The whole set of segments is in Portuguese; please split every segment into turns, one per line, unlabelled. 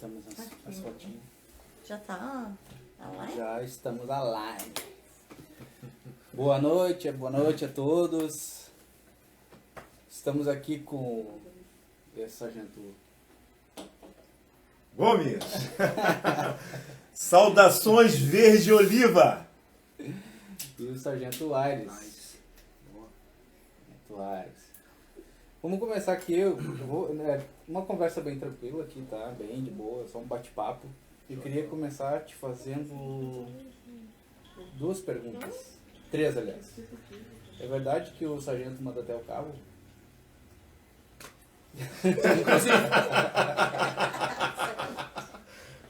Estamos as fotinhas.
Já tá online?
Já estamos online. Boa noite a todos. Estamos aqui com o sargento
Gomes. Saudações verde oliva.
e o sargento Aires. Aires. Vamos começar aqui, uma conversa bem tranquila aqui, tá? Bem de boa, só um bate-papo. Eu queria começar te fazendo duas perguntas. Três, aliás. É verdade que o sargento manda até o cabo?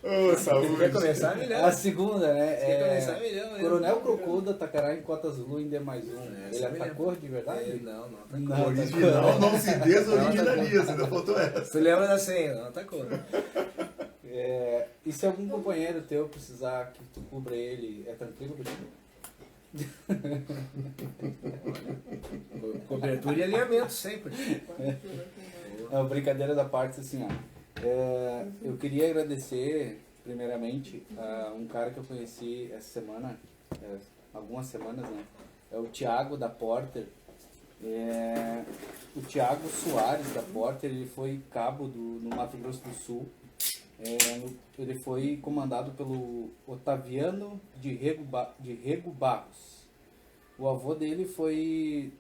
Ô, saúde.
Quer começar, melhor.
A segunda, né?
Quer começar, melhor.
Coronel Crocô da Tacará em Cota Azul em D+1. Ele
essa
atacou de verdade?
Não, não atacou.
Não,
Original não se desoriginaliza, ainda faltou essa.
Você lembra da senha? Não atacou.
E se algum companheiro teu precisar que tu cubra ele, é tranquilo contigo?
Cobertura e alinhamento sempre.
Não, brincadeira da parte, assim, ó. Eu queria agradecer, primeiramente, a um cara que eu conheci essa semana, algumas semanas, né? É o Thiago da Porter. O Thiago Soares da Porter, ele foi cabo no Mato Grosso do Sul. Ele foi comandado pelo Otaviano de Rego Barros. O avô dele foi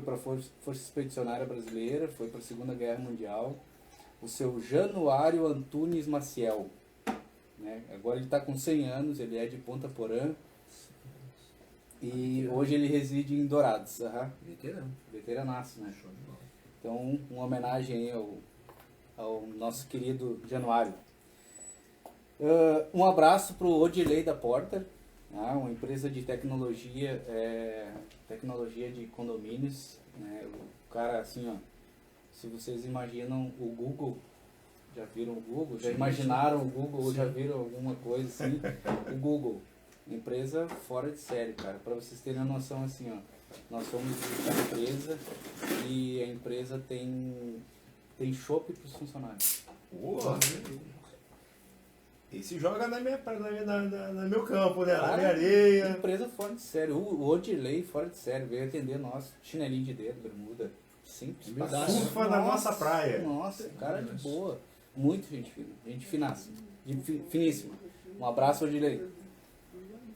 para a Força Expedicionária Brasileira, foi para a Segunda Guerra Mundial. O seu Januário Antunes Maciel. Né? Agora ele está com 100 anos, ele é de Ponta Porã. E hoje ele reside em Dourados.
Veterano.
Veteranaço, né? Então, uma homenagem aí ao nosso querido Januário. Um abraço para o Odilei da Porter, uma empresa de tecnologia de condomínios. Né? O cara, assim, ó, se vocês imaginam o Google, já viram o Google? Já imaginaram o Google ou já viram alguma coisa assim? O Google, empresa fora de série, cara. Para vocês terem uma noção, assim, ó, nós somos uma empresa e a empresa tem chopp para os funcionários.
Porra. Esse joga no meu campo, né? Na minha areia.
Empresa fora de série. O Odilei fora de série veio atender nós, chinelinho de dedo, bermuda. Simples.
Surfa na nossa praia.
Nossa, cara de boa. Muito gente fina. Gente finaça. Finíssima. Um abraço, Odilei.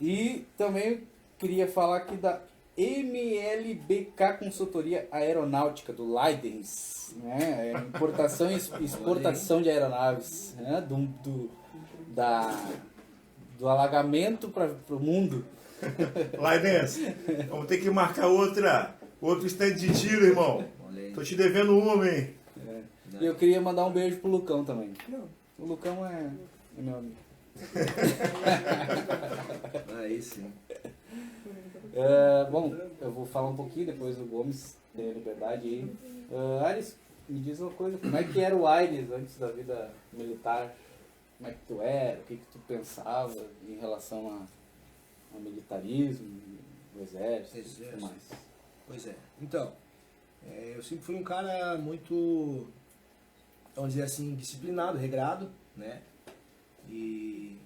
E também queria falar aqui da MLBK Consultoria Aeronáutica, do Leidens, né? Importação e exportação de aeronaves, né? Do alagamento para o mundo.
Leidens, vamos ter que marcar outro stand de tiro, irmão. Tô te devendo uma, hein?
E eu queria mandar um beijo pro Lucão também. O Lucão é meu amigo.
Aí sim.
Bom, eu vou falar um pouquinho, depois o Gomes tem a liberdade aí. Aires, me diz uma coisa, como é que era o Aires antes da vida militar? Como é que tu era? O que tu pensava em relação ao militarismo, o exército e tudo mais?
Pois é. Então, eu sempre fui um cara muito, vamos dizer assim, disciplinado, regrado, né? E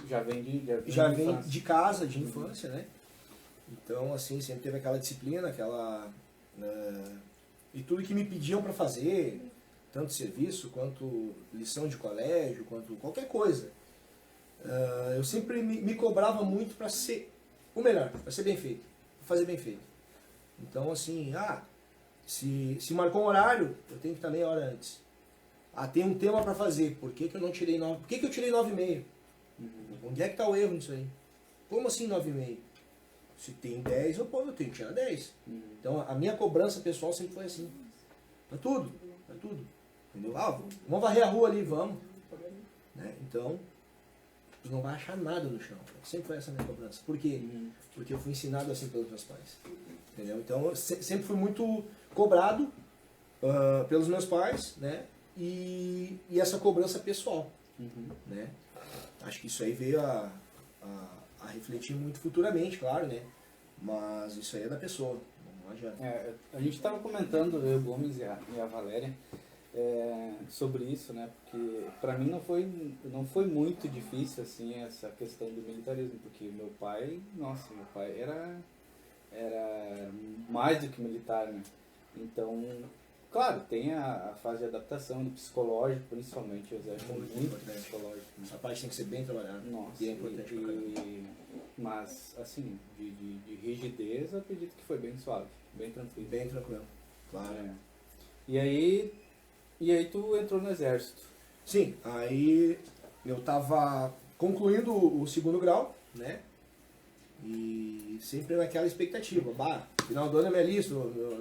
já vem
de casa, de infância, né? Então, assim, sempre teve aquela disciplina, e tudo que me pediam para fazer, tanto serviço, quanto lição de colégio, quanto qualquer coisa. Eu sempre me cobrava muito para ser o melhor, para ser bem feito, para fazer bem feito. Então, assim, se marcou um horário, eu tenho que estar meia hora antes. Tem um tema para fazer, por que eu não tirei 9? Por que eu tirei 9,5? Onde é que está o erro nisso aí? Como assim 9,5? Se tem 10, eu tenho que tirar 10. Então, a minha cobrança pessoal sempre foi assim. Pra tudo. Entendeu? Vamos varrer a rua ali, vamos. Né? Então, tu não vai achar nada no chão. Sempre foi essa a minha cobrança. Por quê? Porque eu fui ensinado assim pelos meus pais. Entendeu? Então, eu sempre fui muito cobrado pelos meus pais, né? E essa cobrança pessoal. Né? Acho que isso aí veio a refletir muito futuramente, claro, né? Mas isso aí é da pessoa, não adianta.
A gente estava comentando, eu, o Gomes e a Valéria, sobre isso, né? Porque para mim não foi muito difícil assim essa questão do militarismo, porque meu pai era mais do que militar, né? Então, claro, tem a fase de adaptação, do psicológico, principalmente, o exército é muito psicológico. Né?
Essa parte tem que ser bem trabalhada.
Nossa,
E é importante pra caramba.
mas, assim, de rigidez, eu acredito que foi bem suave, bem tranquilo.
Bem tranquilo. Claro.
É. E aí tu entrou no exército.
Sim, aí eu tava concluindo o segundo grau, né? E sempre naquela expectativa, bah, final do ano é me alisto,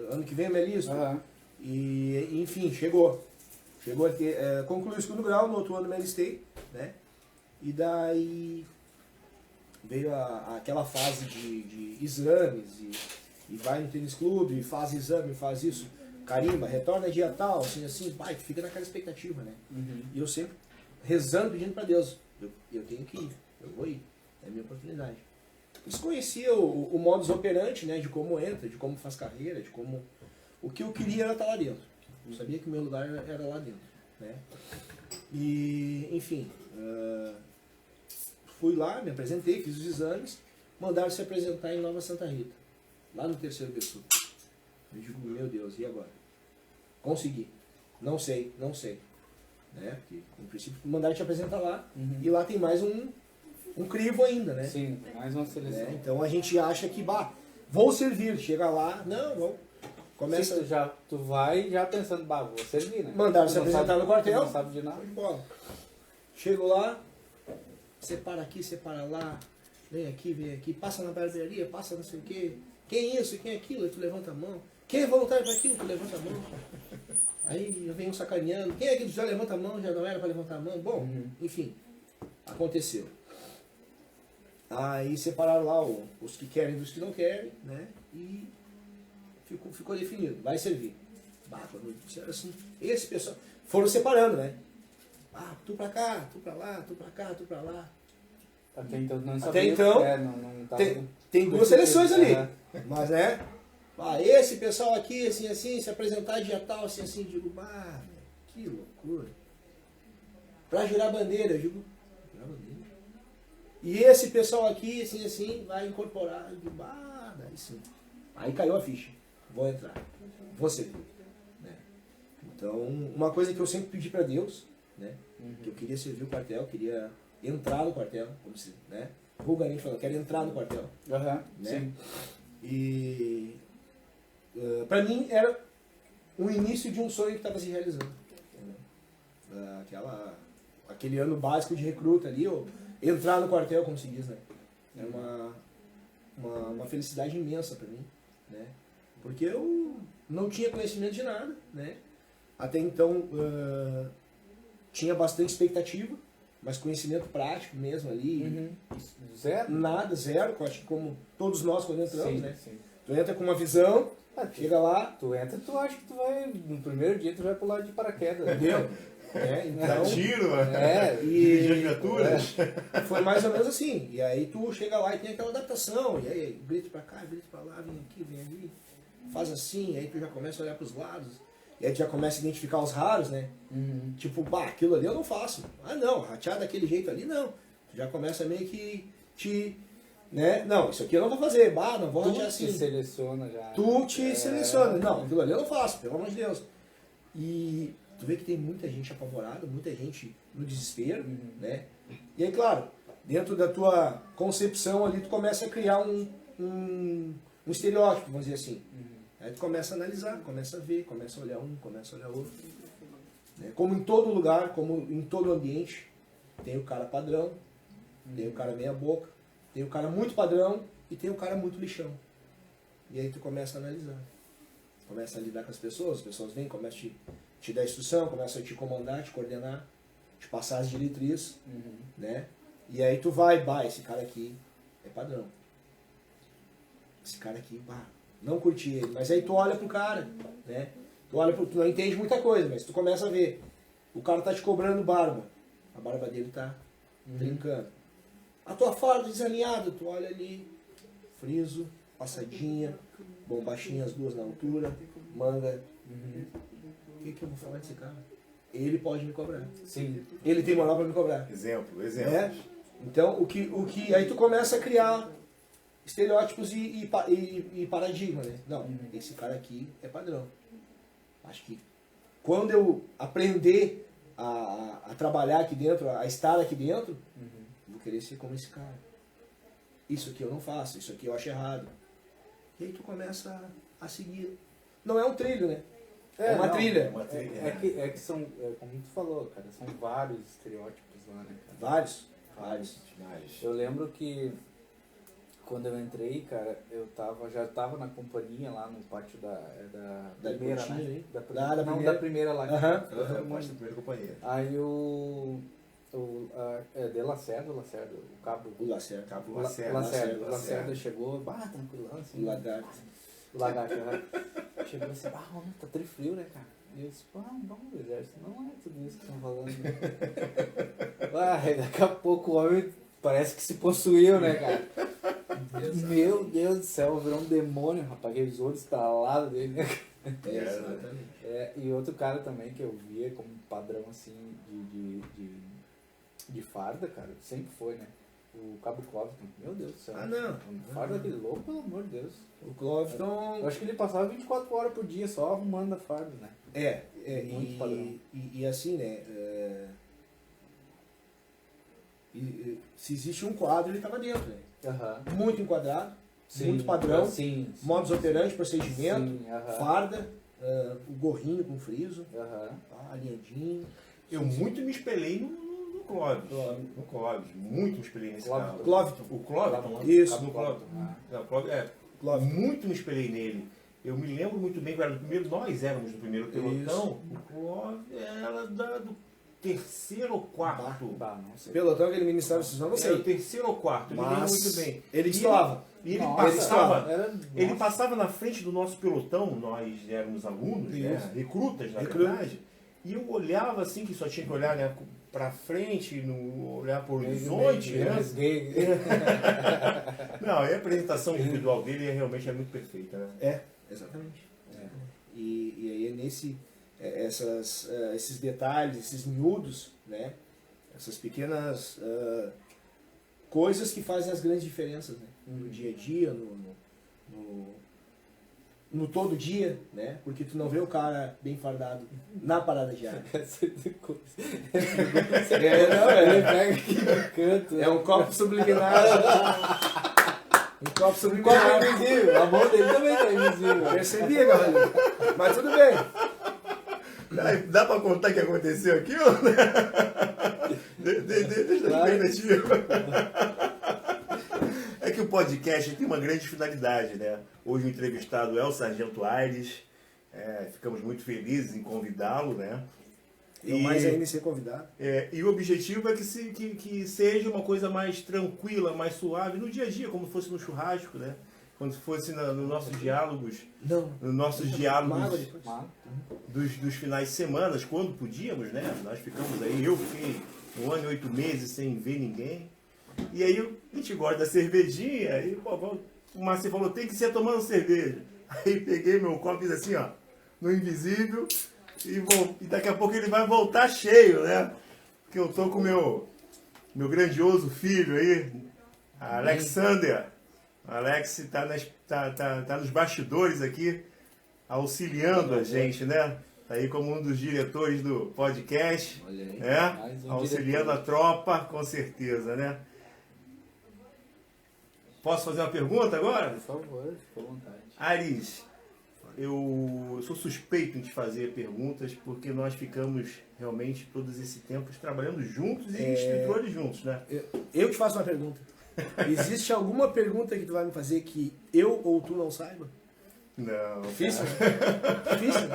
ano que vem é me alisto. E enfim, chegou. Chegou aqui, concluí o segundo grau, no outro ano me alistei, né? E daí veio aquela fase de exames, e vai no tênis clube, faz exame, faz isso, carimba, retorna dia tal, assim, pai, tu fica naquela expectativa, né?
Uhum.
E eu sempre rezando, pedindo pra Deus, eu tenho que ir, eu vou ir, é a minha oportunidade. Desconhecia o modus operandi, né, de como entra, de como faz carreira, de como... O que eu queria era estar lá dentro. Eu sabia que o meu lugar era lá dentro, né? E, enfim, fui lá, me apresentei, fiz os exames, mandaram se apresentar em Nova Santa Rita, lá no 3º BSU. Eu digo, meu Deus, e agora? Consegui. Não sei. Né? Porque, no princípio, mandaram te apresentar lá, e lá tem mais um crivo ainda, né?
Sim, mais uma seleção.
Né? Então a gente acha que, vou servir, chega lá, não. Começa...
Sim, tu vai já pensando, vou servir, né?
Mandaram se
Tu não
apresentar
sabe-
no quartel.
tu Não sabe de nada.
Show de bola. Chego lá, separa aqui, separa lá, vem aqui, passa na barbearia, passa não sei o quê. Quem é isso, quem é aquilo? Aí tu levanta a mão. Quem é voluntário para aquilo? Tu levanta a mão. Aí eu venho sacaneando. Quem é que já levanta a mão? Já não era para levantar a mão? Bom, enfim, aconteceu. Aí separaram lá os que querem dos que não querem, né? E ficou definido, vai servir. Quando disseram assim, esse pessoal... Foram separando, né? Tu pra cá, tu pra lá, tu pra cá, tu pra lá.
Até então não
Até
sabia.
então,
Não tava...
Tem duas seleções ali.
Aham.
Mas, né? Esse pessoal aqui, assim, se apresentar dia tal, assim, digo, que loucura. Pra girar bandeira, eu digo, girar bandeira. E esse pessoal aqui, assim, vai incorporar, eu digo, daí sim. Aí caiu a ficha. Vou entrar. Vou servir. Né? Então, uma coisa que eu sempre pedi pra Deus, né? Que eu queria servir o quartel, queria entrar no quartel, como se, né? Vulgarmente falando, quero entrar no quartel.
Aham,
Né?
sim.
E para mim era o início de um sonho que estava se realizando. Aquele ano básico de recruta ali, ou entrar no quartel, como se diz, né? É uma felicidade imensa para mim, né? Porque eu não tinha conhecimento de nada, né? Até então tinha bastante expectativa, mas conhecimento prático mesmo ali,
Zero?
nada, zero, eu acho que como todos nós quando entramos,
Sim,
né?
sim.
Tu entra com uma visão, chega lá,
Tu entra, tu acha que tu vai, no primeiro dia tu vai pular de paraquedas.
entendeu? Então,
Tiro,
e
viaturas.
foi mais ou menos assim. E aí tu chega lá e tem aquela adaptação, e aí grita pra cá, grita pra lá, vem aqui, vem ali, faz assim, aí tu já começa a olhar pros lados, e aí tu já começa a identificar os raros, né? Tipo, aquilo ali eu não faço. Não, ratear daquele jeito ali, não. Tu já começa meio que né? Não, isso aqui eu não vou fazer, não vou ratear assim.
Tu te seleciona já.
Tu te seleciona. Não, aquilo ali eu não faço, pelo amor de Deus. E tu vê que tem muita gente apavorada, muita gente no desespero, né? E aí, claro, dentro da tua concepção ali, tu começa a criar um estereótipo, vamos dizer assim. Aí tu começa a analisar, começa a ver, começa a olhar um, começa a olhar outro. Né? Como em todo lugar, como em todo ambiente, tem o cara padrão, tem o cara meia boca, tem o cara muito padrão e tem o cara muito lixão. E aí tu começa a analisar. Começa a lidar com as pessoas vêm, começam a te dar instrução, começam a te comandar, te coordenar, te passar as diretrizes, né? E aí tu vai, esse cara aqui é padrão. Esse cara aqui, não curti ele. Mas aí tu olha pro cara, né? Tu não entende muita coisa, mas tu começa a ver. O cara tá te cobrando barba. A barba dele tá trincando. A tua farda desalinhada, tu olha ali, friso, passadinha, bombachinha as duas na altura, manga que eu vou falar desse cara? Ele pode me cobrar.
Sim.
Ele tem moral para me cobrar.
Exemplo.
É? Então, aí tu começa a criar estereótipos e paradigma, né? Não, esse cara aqui é padrão. Acho que quando eu aprender a trabalhar aqui dentro, a estar aqui dentro, vou querer ser como esse cara. Isso aqui eu não faço, isso aqui eu acho errado. E aí tu começa a seguir. Não é um trilho, né? É uma trilha.
É que são, como tu falou, cara, são vários estereótipos lá, né, cara?
Vários.
Eu lembro que quando eu entrei, cara, já tava na companhia lá no pátio da primeira,
Cotinha,
né?
hein?
Da
primeira.
primeira lá.
Mostra a primeira companhia.
Aí de Lacerda, o cabo.
O Lacerda.
Cabo
Lacerda chegou, tranquilão, assim.
O Lagarto.
Lagarto, chegou assim, homem, tá trifrio, né, cara? E eu disse, bom, exército, não é tudo isso que estão falando, né? Aí daqui a pouco o homem parece que se possuiu, né, cara? Meu Deus do céu, virou um demônio, rapaz, aqueles olhos estralados dele, né?
Exatamente.
E outro cara também que eu via como padrão, assim, de farda, cara, sempre foi, né? O Cabo Clóviton, meu Deus do céu.
Não.
Farda daquele louco, pelo amor de Deus.
O Clóviton...
Eu acho que ele passava 24 horas por dia só arrumando a farda, né?
Muito padrão. E assim, né? Se existe um quadro, ele estava dentro, né? Muito enquadrado, muito padrão, modus operandi, procedimento, farda, o gorrinho com friso, alinhadinho.
Eu muito me espelhei no Clóvis. No Clóvis. Muito me espelhei nesse carro.
Clóviton.
O Clóviton?
Isso.
No Clóviton.
Clóviton.
Muito me espelhei nele. Eu me lembro muito bem, cara, nós éramos do primeiro pelotão. O Clóvis era do terceiro ou quarto.
Não sei.
Pelotão que ele ministrava esses não sei.
Era o terceiro ou quarto, eu me lembro muito bem.
Ele destoava.
E ele
Nossa,
ele passava na frente do nosso pelotão, nós éramos alunos, né, recrutas, na verdade, e eu olhava assim, que só tinha que olhar, né, pra frente, olhar para o horizonte, né? Não, e a apresentação individual dele realmente é muito perfeita, né?
Exatamente. E aí é esses detalhes, esses miúdos, né? Essas pequenas coisas que fazem as grandes diferenças, né? No dia a dia, no todo dia, né? Porque tu não vê o cara bem fardado na parada diária.
Ele pega aqui no canto.
É um copo subliminar. Um copo subliminar.
Copo invisível. A mão dele também tá invisível.
Percebi, galera. Mas tudo bem.
Dá pra contar o que aconteceu aqui? Deixa eu permitir. É que o podcast tem uma grande finalidade, né? Hoje o entrevistado é o Sargento Aires. Ficamos muito felizes em convidá-lo, né?
Eu mais ainda em ser convidado.
E o objetivo é que seja uma coisa mais tranquila, mais suave, no dia a dia, como se fosse no churrasco, né? Como se fosse nos nossos diálogos. Nos nossos diálogos dos finais de semana, quando podíamos, né? Nós ficamos aí, eu fiquei 1 ano e 8 meses sem ver ninguém. E aí a gente gosta da cervejinha, e o Márcio falou, tem que ser tomando cerveja. Aí peguei meu copo e fiz assim, ó, no invisível, e daqui a pouco ele vai voltar cheio, né? Porque eu tô com meu grandioso filho aí, Alexander. O Alex tá nos bastidores aqui, auxiliando a gente, né? Tá aí como um dos diretores do podcast, né? Auxiliando a tropa, com certeza, né? Posso fazer uma pergunta agora?
Por favor, fique à vontade.
Aires, eu sou suspeito em te fazer perguntas porque nós ficamos realmente todos esse tempo trabalhando juntos e instrutores juntos, né?
Eu te faço uma pergunta. Existe alguma pergunta que tu vai me fazer que eu ou tu não saiba?
Não.
Difícil? Difícil?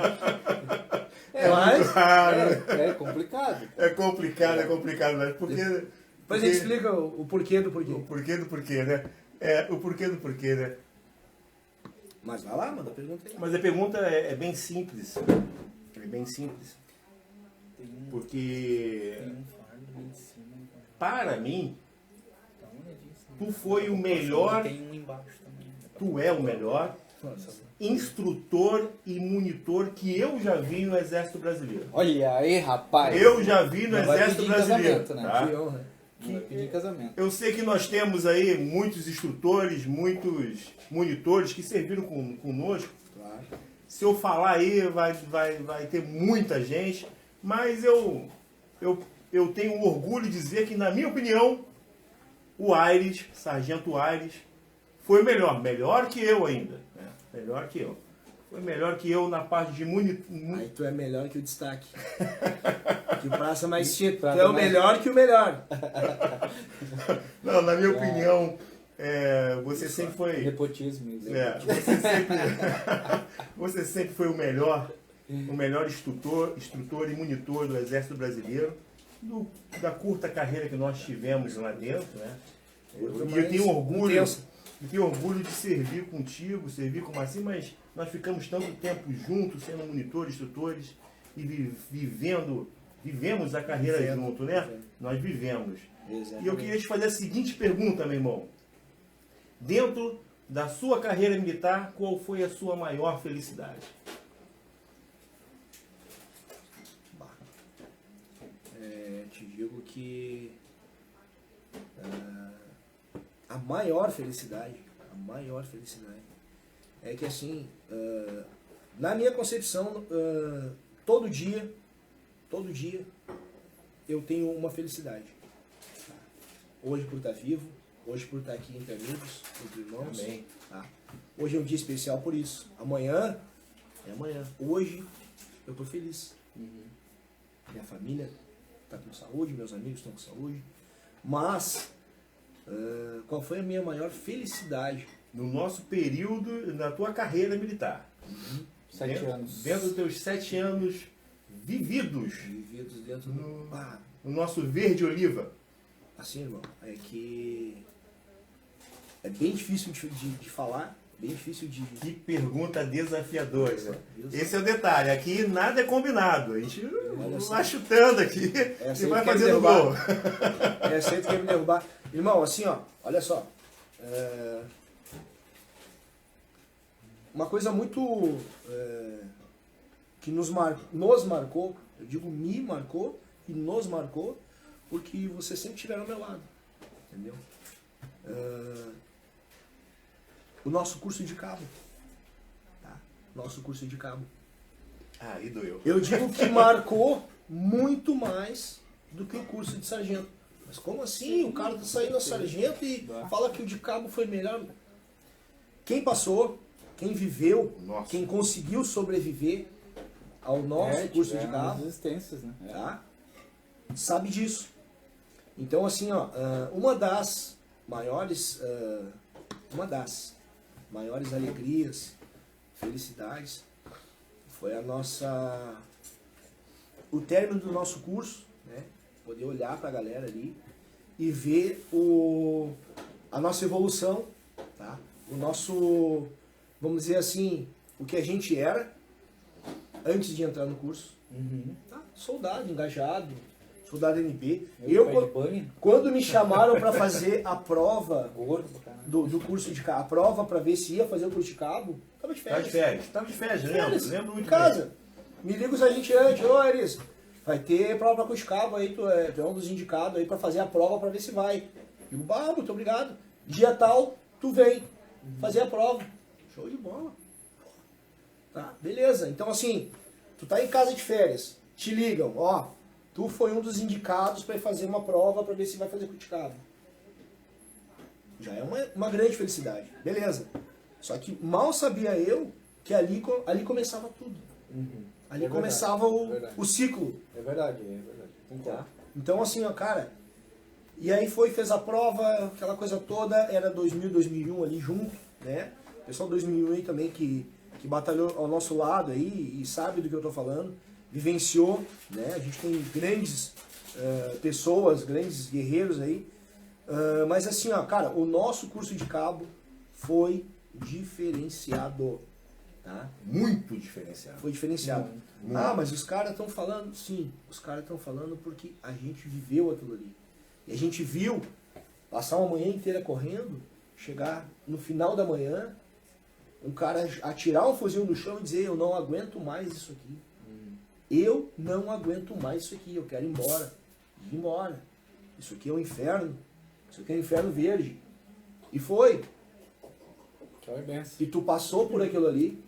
É complicado.
É complicado, mas porque...
Depois a gente explica o porquê do porquê.
O porquê do porquê, né? O porquê do porquê, né?
Mas vai lá, manda a pergunta aí.
Mas a pergunta é bem simples. É bem simples. Porque, para mim, tu foi o melhor,
Tem um embaixo também.
tu é o melhor, instrutor e monitor que eu já vi no Exército Brasileiro.
Olha aí, rapaz.
Eu já vi no
Não vai
Exército
pedir
Brasileiro.
casamento, né?
Tá?
Que honra.
Não vai pedir casamento.
Eu sei que nós temos aí muitos instrutores, muitos monitores que serviram conosco.
Claro.
Se eu falar aí, vai ter muita gente, mas eu tenho orgulho de dizer que, na minha opinião, o Aires, Sargento Aires, foi melhor que eu ainda. Né? Melhor que eu. Foi melhor que eu na parte de
Aí tu é melhor que o destaque. Que praça mais título. Tu
Praça
é o
mais-
melhor que o melhor.
Não, na minha opinião, você sempre foi...
Nepotismo. Isso.
Você sempre foi o melhor instrutor e monitor do Exército Brasileiro, da curta carreira que nós tivemos lá dentro, né? Eu tenho orgulho de servir contigo, servir com o Marcinho, mas nós ficamos tanto tempo juntos, sendo monitores, instrutores, e vivemos a carreira junto, né? Nós vivemos.
Exatamente.
E eu queria te fazer a seguinte pergunta, meu irmão. Dentro da sua carreira militar, qual foi a sua maior felicidade?
Te digo que a maior felicidade é que assim, na minha concepção, todo dia eu tenho uma felicidade. Hoje por estar vivo, hoje por estar aqui entre amigos, entre irmãos.
Amém.
Tá? Hoje é um dia especial por isso. Amanhã é amanhã. Hoje eu tô feliz. Minha família está com saúde, meus amigos estão com saúde. Mas, qual foi a minha maior felicidade?
No nosso período, na tua carreira militar.
7 anos.
Dentro dos teus 7 anos vividos
Vividos dentro
No-
do...
no nosso verde oliva.
Assim, irmão, é que é bem difícil de falar, bem difícil de...
Que pergunta desafiadora.
Deus.
Esse é o detalhe. Aqui nada é combinado. A gente
Olha só.
vai chutando aqui
Essa
e
aí
vai
quer me
fazendo
derrubar.
gol.
É sempre quer me derrubar. Irmão, assim, ó, olha só. Uma coisa muito que nos marcou, eu digo me marcou e nos marcou, porque vocês sempre estiveram ao meu lado. Entendeu? O nosso curso de cabo. Tá? Nosso curso de cabo.
Aí doeu.
Eu digo que marcou muito mais do que o curso de sargento. Mas como assim? O cara tá saindo a sargento e fala que o de cabo foi melhor. Quem passou, quem viveu,
Nossa.
quem conseguiu sobreviver ao nosso curso de
tiveram
cabo,
resistências, né?
tá? Sabe disso. Então, assim, ó, uma das maiores alegrias, felicidades, foi o término do nosso curso, né? Poder olhar para a galera ali e ver a nossa evolução, tá? O nosso, vamos dizer assim, o que a gente era antes de entrar no curso. Tá? Soldado, engajado, soldado NP. Quando me chamaram para fazer a prova do curso de cabo, a prova para ver se ia fazer o curso de cabo, tava de férias.
Tava de férias, lembro muito
Em casa. Me liga os agentes antes, ô Eris, vai ter prova para curso de cabo aí, tu é um dos indicados aí para fazer a prova para ver se vai. Digo, muito obrigado. Dia tal, tu vem fazer a prova. Show de bola. Tá, beleza. Então assim, tu tá em casa de férias, te ligam, ó, tu foi um dos indicados para fazer uma prova para ver se vai fazer curso de cabo. Já é uma grande felicidade. Beleza. Só que mal sabia eu que ali começava tudo. Ali começava o ciclo.
É verdade. Concordo.
Tá? Então assim, ó, cara, e aí fez a prova, aquela coisa toda, era 2000, 2001 ali junto, né? O pessoal 2001 aí também que batalhou ao nosso lado aí e sabe do que eu tô falando, vivenciou, né? A gente tem grandes pessoas, grandes guerreiros aí, mas assim, ó, cara, o nosso curso de cabo foi diferenciado, tá?
Muito diferenciado.
Foi diferenciado.
Muito.
Mas os caras estão falando, sim, os caras estão falando porque a gente viveu aquilo ali. E a gente viu passar uma manhã inteira correndo, chegar no final da manhã um cara atirar um fuzil no chão e dizer, eu não aguento mais isso aqui. Eu não aguento mais isso aqui, eu quero ir embora. Ir embora. Isso aqui é um inferno. Isso aqui é um inferno verde. E foi. E tu passou por aquilo ali,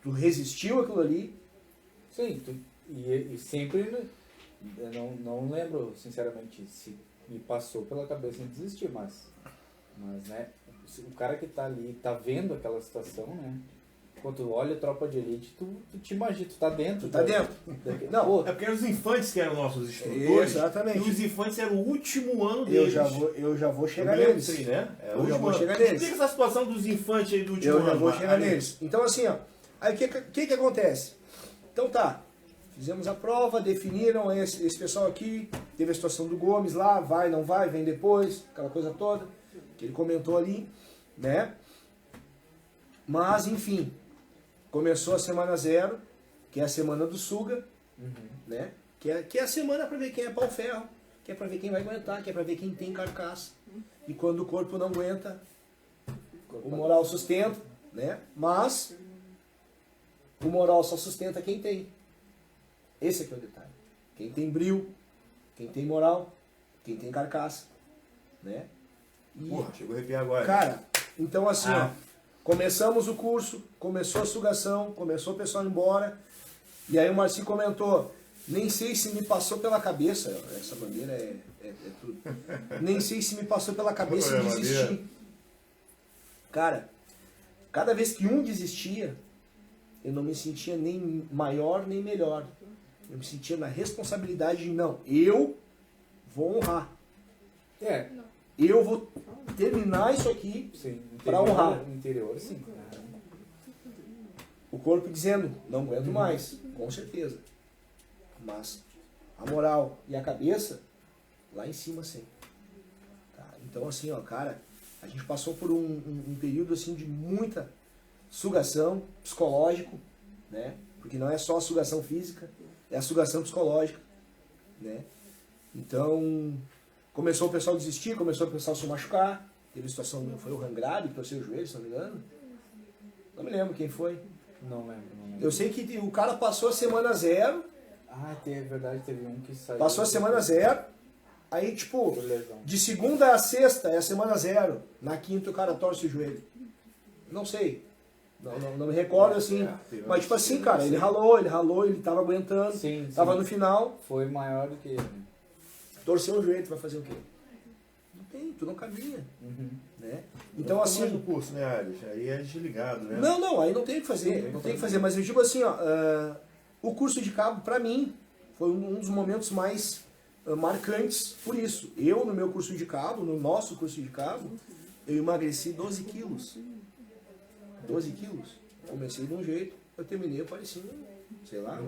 tu resistiu aquilo ali.
Sim, e sempre, eu não lembro, sinceramente, se me passou pela cabeça em desistir, mas né, o cara que tá ali, tá vendo aquela situação, né, quando tu olha a Tropa de Elite, tu te imagina, tu tá dentro.
Tu tá dentro.
Não, pô, é porque eram os infantes que eram nossos instrutores.
Exatamente.
E os infantes eram o último ano deles.
Eu já vou chegar neles.
Sim, né?
Eu já vou chegar neles.
Explica essa situação dos infantes aí do último ano.
Eu já vou chegar neles. Então assim, ó, aí o que acontece? Então tá, fizemos a prova, definiram esse pessoal aqui, teve a situação do Gomes lá, vai, não vai, vem depois, aquela coisa toda, que ele comentou ali, né? Mas, enfim, começou a semana 0, que é a semana do Suga, né? Que é a semana para ver quem é pau-ferro, que é para ver quem vai aguentar, que é para ver quem tem carcaça. E quando o corpo não aguenta, o moral sustenta, né? Mas o moral só sustenta quem tem. Esse aqui é o detalhe. Quem tem bril, quem tem moral, quem tem carcaça, né? E,
porra, chegou a arrepiar agora.
Cara, então assim, ó, começamos o curso, começou a sugação, começou o pessoal embora, e aí o Marci comentou, nem sei se me passou pela cabeça, essa bandeira é tudo, nem sei se me passou pela cabeça desistir. Cara, cada vez que um desistia, eu não me sentia nem maior nem melhor. Eu me sentia na responsabilidade de, não, eu vou honrar. Eu vou terminar isso aqui para honrar.
No interior, sim.
O corpo dizendo, não aguento mais, com certeza. Mas a moral e a cabeça, lá em cima sim. Tá? Então assim, ó, cara, a gente passou por um período assim de muita sugação psicológico, né? Porque não é só a sugação física, é a sugação psicológica, né? Então, começou o pessoal a desistir, começou o pessoal a se machucar, teve situação, foi o Rangrado que torceu o joelho, se não me engano. Não me lembro quem foi.
Não lembro.
Eu sei que o cara passou a semana 0.
É verdade, teve um que saiu.
Passou a semana 0, aí tipo, de segunda a sexta é a semana 0, na quinta o cara torce o joelho. Não sei. Não me recordo assim, mas tipo assim, cara, ele ralou, ele tava aguentando, tava no final.
Foi maior do que ele.
Torceu o joelho, tu vai fazer o quê? Não tem, tu não caminha. Né? Então assim...
no curso, né, Ares? Aí é desligado, né?
Não, aí não tem o que fazer, mas eu digo assim, ó, o curso de cabo, pra mim, foi um dos momentos mais marcantes por isso. Eu, no meu curso de cabo, no nosso curso de cabo, eu emagreci 12 quilos. 12 quilos. Comecei de um jeito, eu terminei parecendo, sei lá,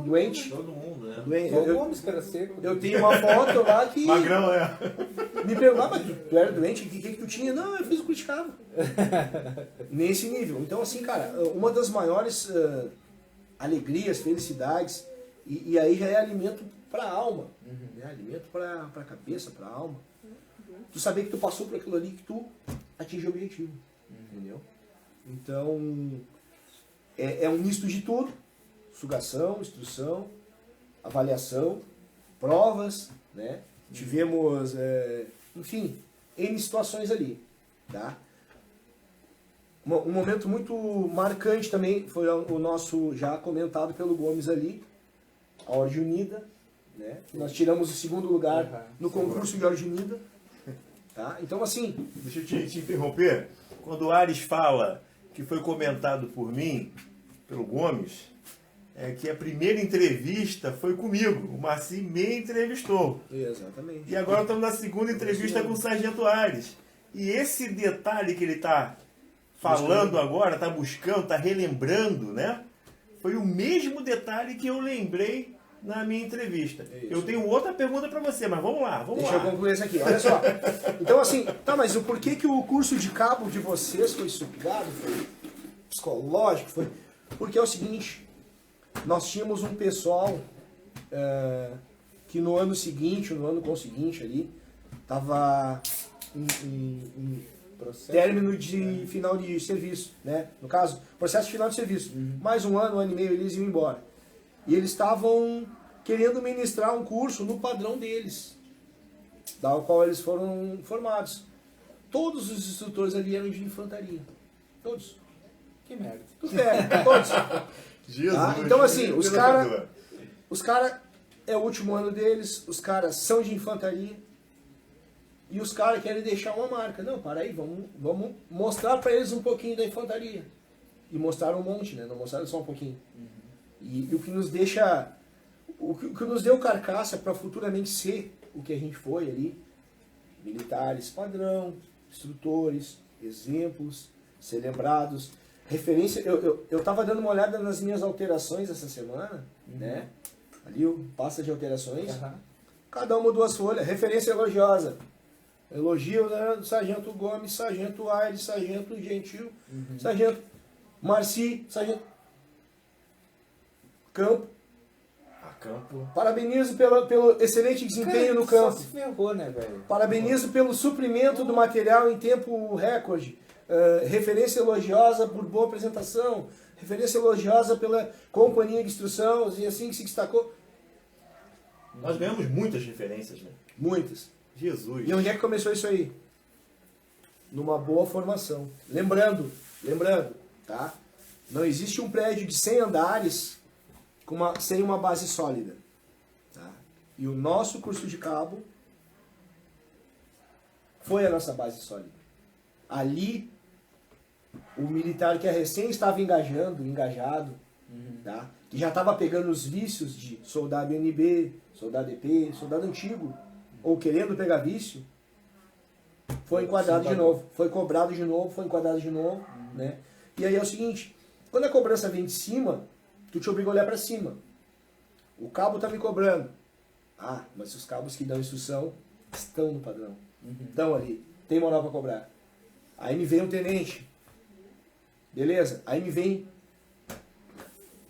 doente.
Todo mundo, né?
Doente.
Seco.
Eu tenho uma foto lá que...
Magrão,
Me perguntava, mas tu era doente? O que tu tinha? Não, eu fiz o curso de cabo. Nesse nível. Então, assim, cara, uma das maiores alegrias, felicidades, e aí já é alimento para a alma, né? Alimento para a cabeça, para a alma. Tu saber que tu passou por aquilo ali, que tu atingiu o objetivo. Entendeu? Então, é um misto de tudo. Sugação, instrução, avaliação, provas, né? Tivemos, enfim, N situações ali. Tá? Um momento muito marcante também foi o nosso, já comentado pelo Gomes ali, a Ordem Unida. Né? Nós tiramos o segundo lugar no concurso de Ordem Unida. Tá? Então, assim...
Deixa eu te interromper. Quando o Ares fala que foi comentado por mim, pelo Gomes, é que a primeira entrevista foi comigo. O Marci me entrevistou.
Exatamente.
E agora estamos na segunda entrevista com o Sargento Ares. E esse detalhe que ele está falando agora, está buscando, está relembrando, né? Foi o mesmo detalhe que eu lembrei na minha entrevista. Eu tenho outra pergunta para você, mas vamos lá,
Deixa eu concluir isso aqui, olha só. Então assim, tá, mas o porquê que o curso de cabo de vocês foi sugado, foi psicológico, foi... Porque é o seguinte, nós tínhamos um pessoal que no ano seguinte, no ano conseguinte ali, tava término de final de serviço, né? No caso, processo de final de serviço. Mais um ano e meio eles iam embora. E eles estavam querendo ministrar um curso no padrão deles, da qual eles foram formados. Todos os instrutores ali eram de infantaria. Todos.
Que merda.
Todos.
Jesus,
Tá? Então assim, os cara é o último ano deles, os caras são de infantaria e os caras querem deixar uma marca. Não, para aí, vamos mostrar para eles um pouquinho da infantaria. E mostraram um monte, né? Não mostraram só um pouquinho. E o que nos deixa, o que nos deu carcaça para futuramente ser o que a gente foi ali, militares padrão, instrutores, exemplos, ser lembrados, referência. Eu tava dando uma olhada nas minhas alterações essa semana, né? Ali o pasta de alterações, cada uma 2 folhas, referência elogiosa. Elogio do Sargento Gomes, Sargento Aires, Sargento Gentil, Sargento Marci, Sargento Campo.
Campo.
Parabenizo pelo excelente desempenho no campo.
Só se ferrou, né, velho?
Parabenizo pelo suprimento do material em tempo recorde. Referência elogiosa por boa apresentação. Referência elogiosa pela companhia de instrução e assim que se destacou.
Nós ganhamos muitas referências, né?
Muitas.
Jesus.
E onde é que começou isso aí? Numa boa formação. Lembrando, tá? Não existe um prédio de 100 andares sem uma base sólida. Tá? E o nosso curso de cabo foi a nossa base sólida. Ali, o militar que recém estava engajado, tá? Que já estava pegando os vícios de soldado NB, soldado EP, soldado antigo, ou querendo pegar vício, foi enquadrado de novo, foi cobrado de novo, foi enquadrado de novo, né? E aí é o seguinte, quando a cobrança vem de cima, tu te obriga a olhar para cima. O cabo está me cobrando. Ah, mas os cabos que dão instrução estão no padrão. Estão ali, tem moral para cobrar. Aí me vem um tenente. Beleza? Aí me vem...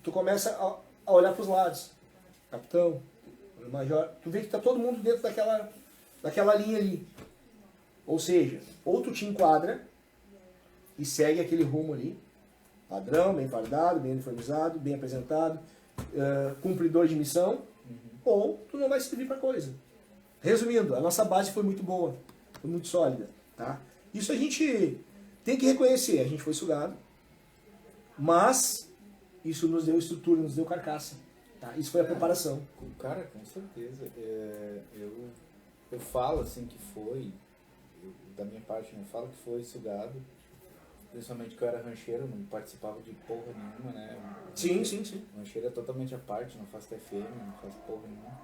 Tu começa a olhar para os lados. Capitão, major. Tu vê que está todo mundo dentro daquela linha ali. Ou seja, ou tu te enquadra e segue aquele rumo ali. Padrão, bem fardado, bem uniformizado, bem apresentado, cumpridor de missão, ou tu não vai servir para coisa. Resumindo, a nossa base foi muito boa, foi muito sólida. Tá? Isso a gente tem que reconhecer, a gente foi sugado, mas isso nos deu estrutura, nos deu carcaça. Tá? Isso foi a preparação.
Cara, com certeza. Eu falo assim que foi, da minha parte eu falo que foi sugado, principalmente que eu era rancheiro, não participava de porra nenhuma, né?
Sim.
Rancheiro é totalmente à parte, não faço TFM, não faço porra nenhuma.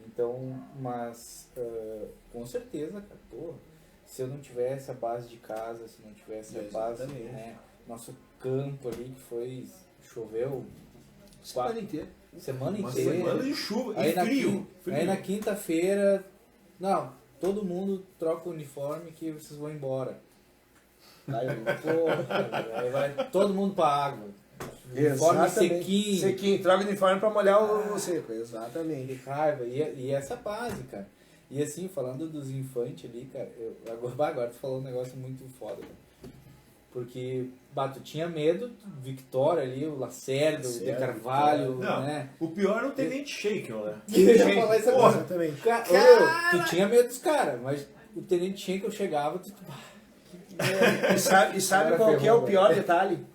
Então, mas com certeza, cara, porra, se eu não tivesse a base de casa, se não tivesse a base, né, nosso campo ali que foi, choveu
semana inteira.
Semana
Uma
inteira.
semana de chuva
Aí
e frio.
Aí na quinta-feira, não, todo mundo troca o uniforme que vocês vão embora. Aí aí vai todo mundo pra água. Uniforme
sequinho, troca o uniforme pra molhar o seco. Exatamente.
Que raiva. E essa base, cara. E assim, falando dos infantes ali, cara, agora tu falou um negócio muito foda, cara. Porque, tu tinha medo do Victória ali, o Lacerda, o De Carvalho, né?
O pior é o Tenente Shaken, né?
Eu já falei essa coisa.
Exatamente.
Tu tinha medo dos caras, mas o Tenente Shaken chegava,
E sabe qual que é o pior detalhe?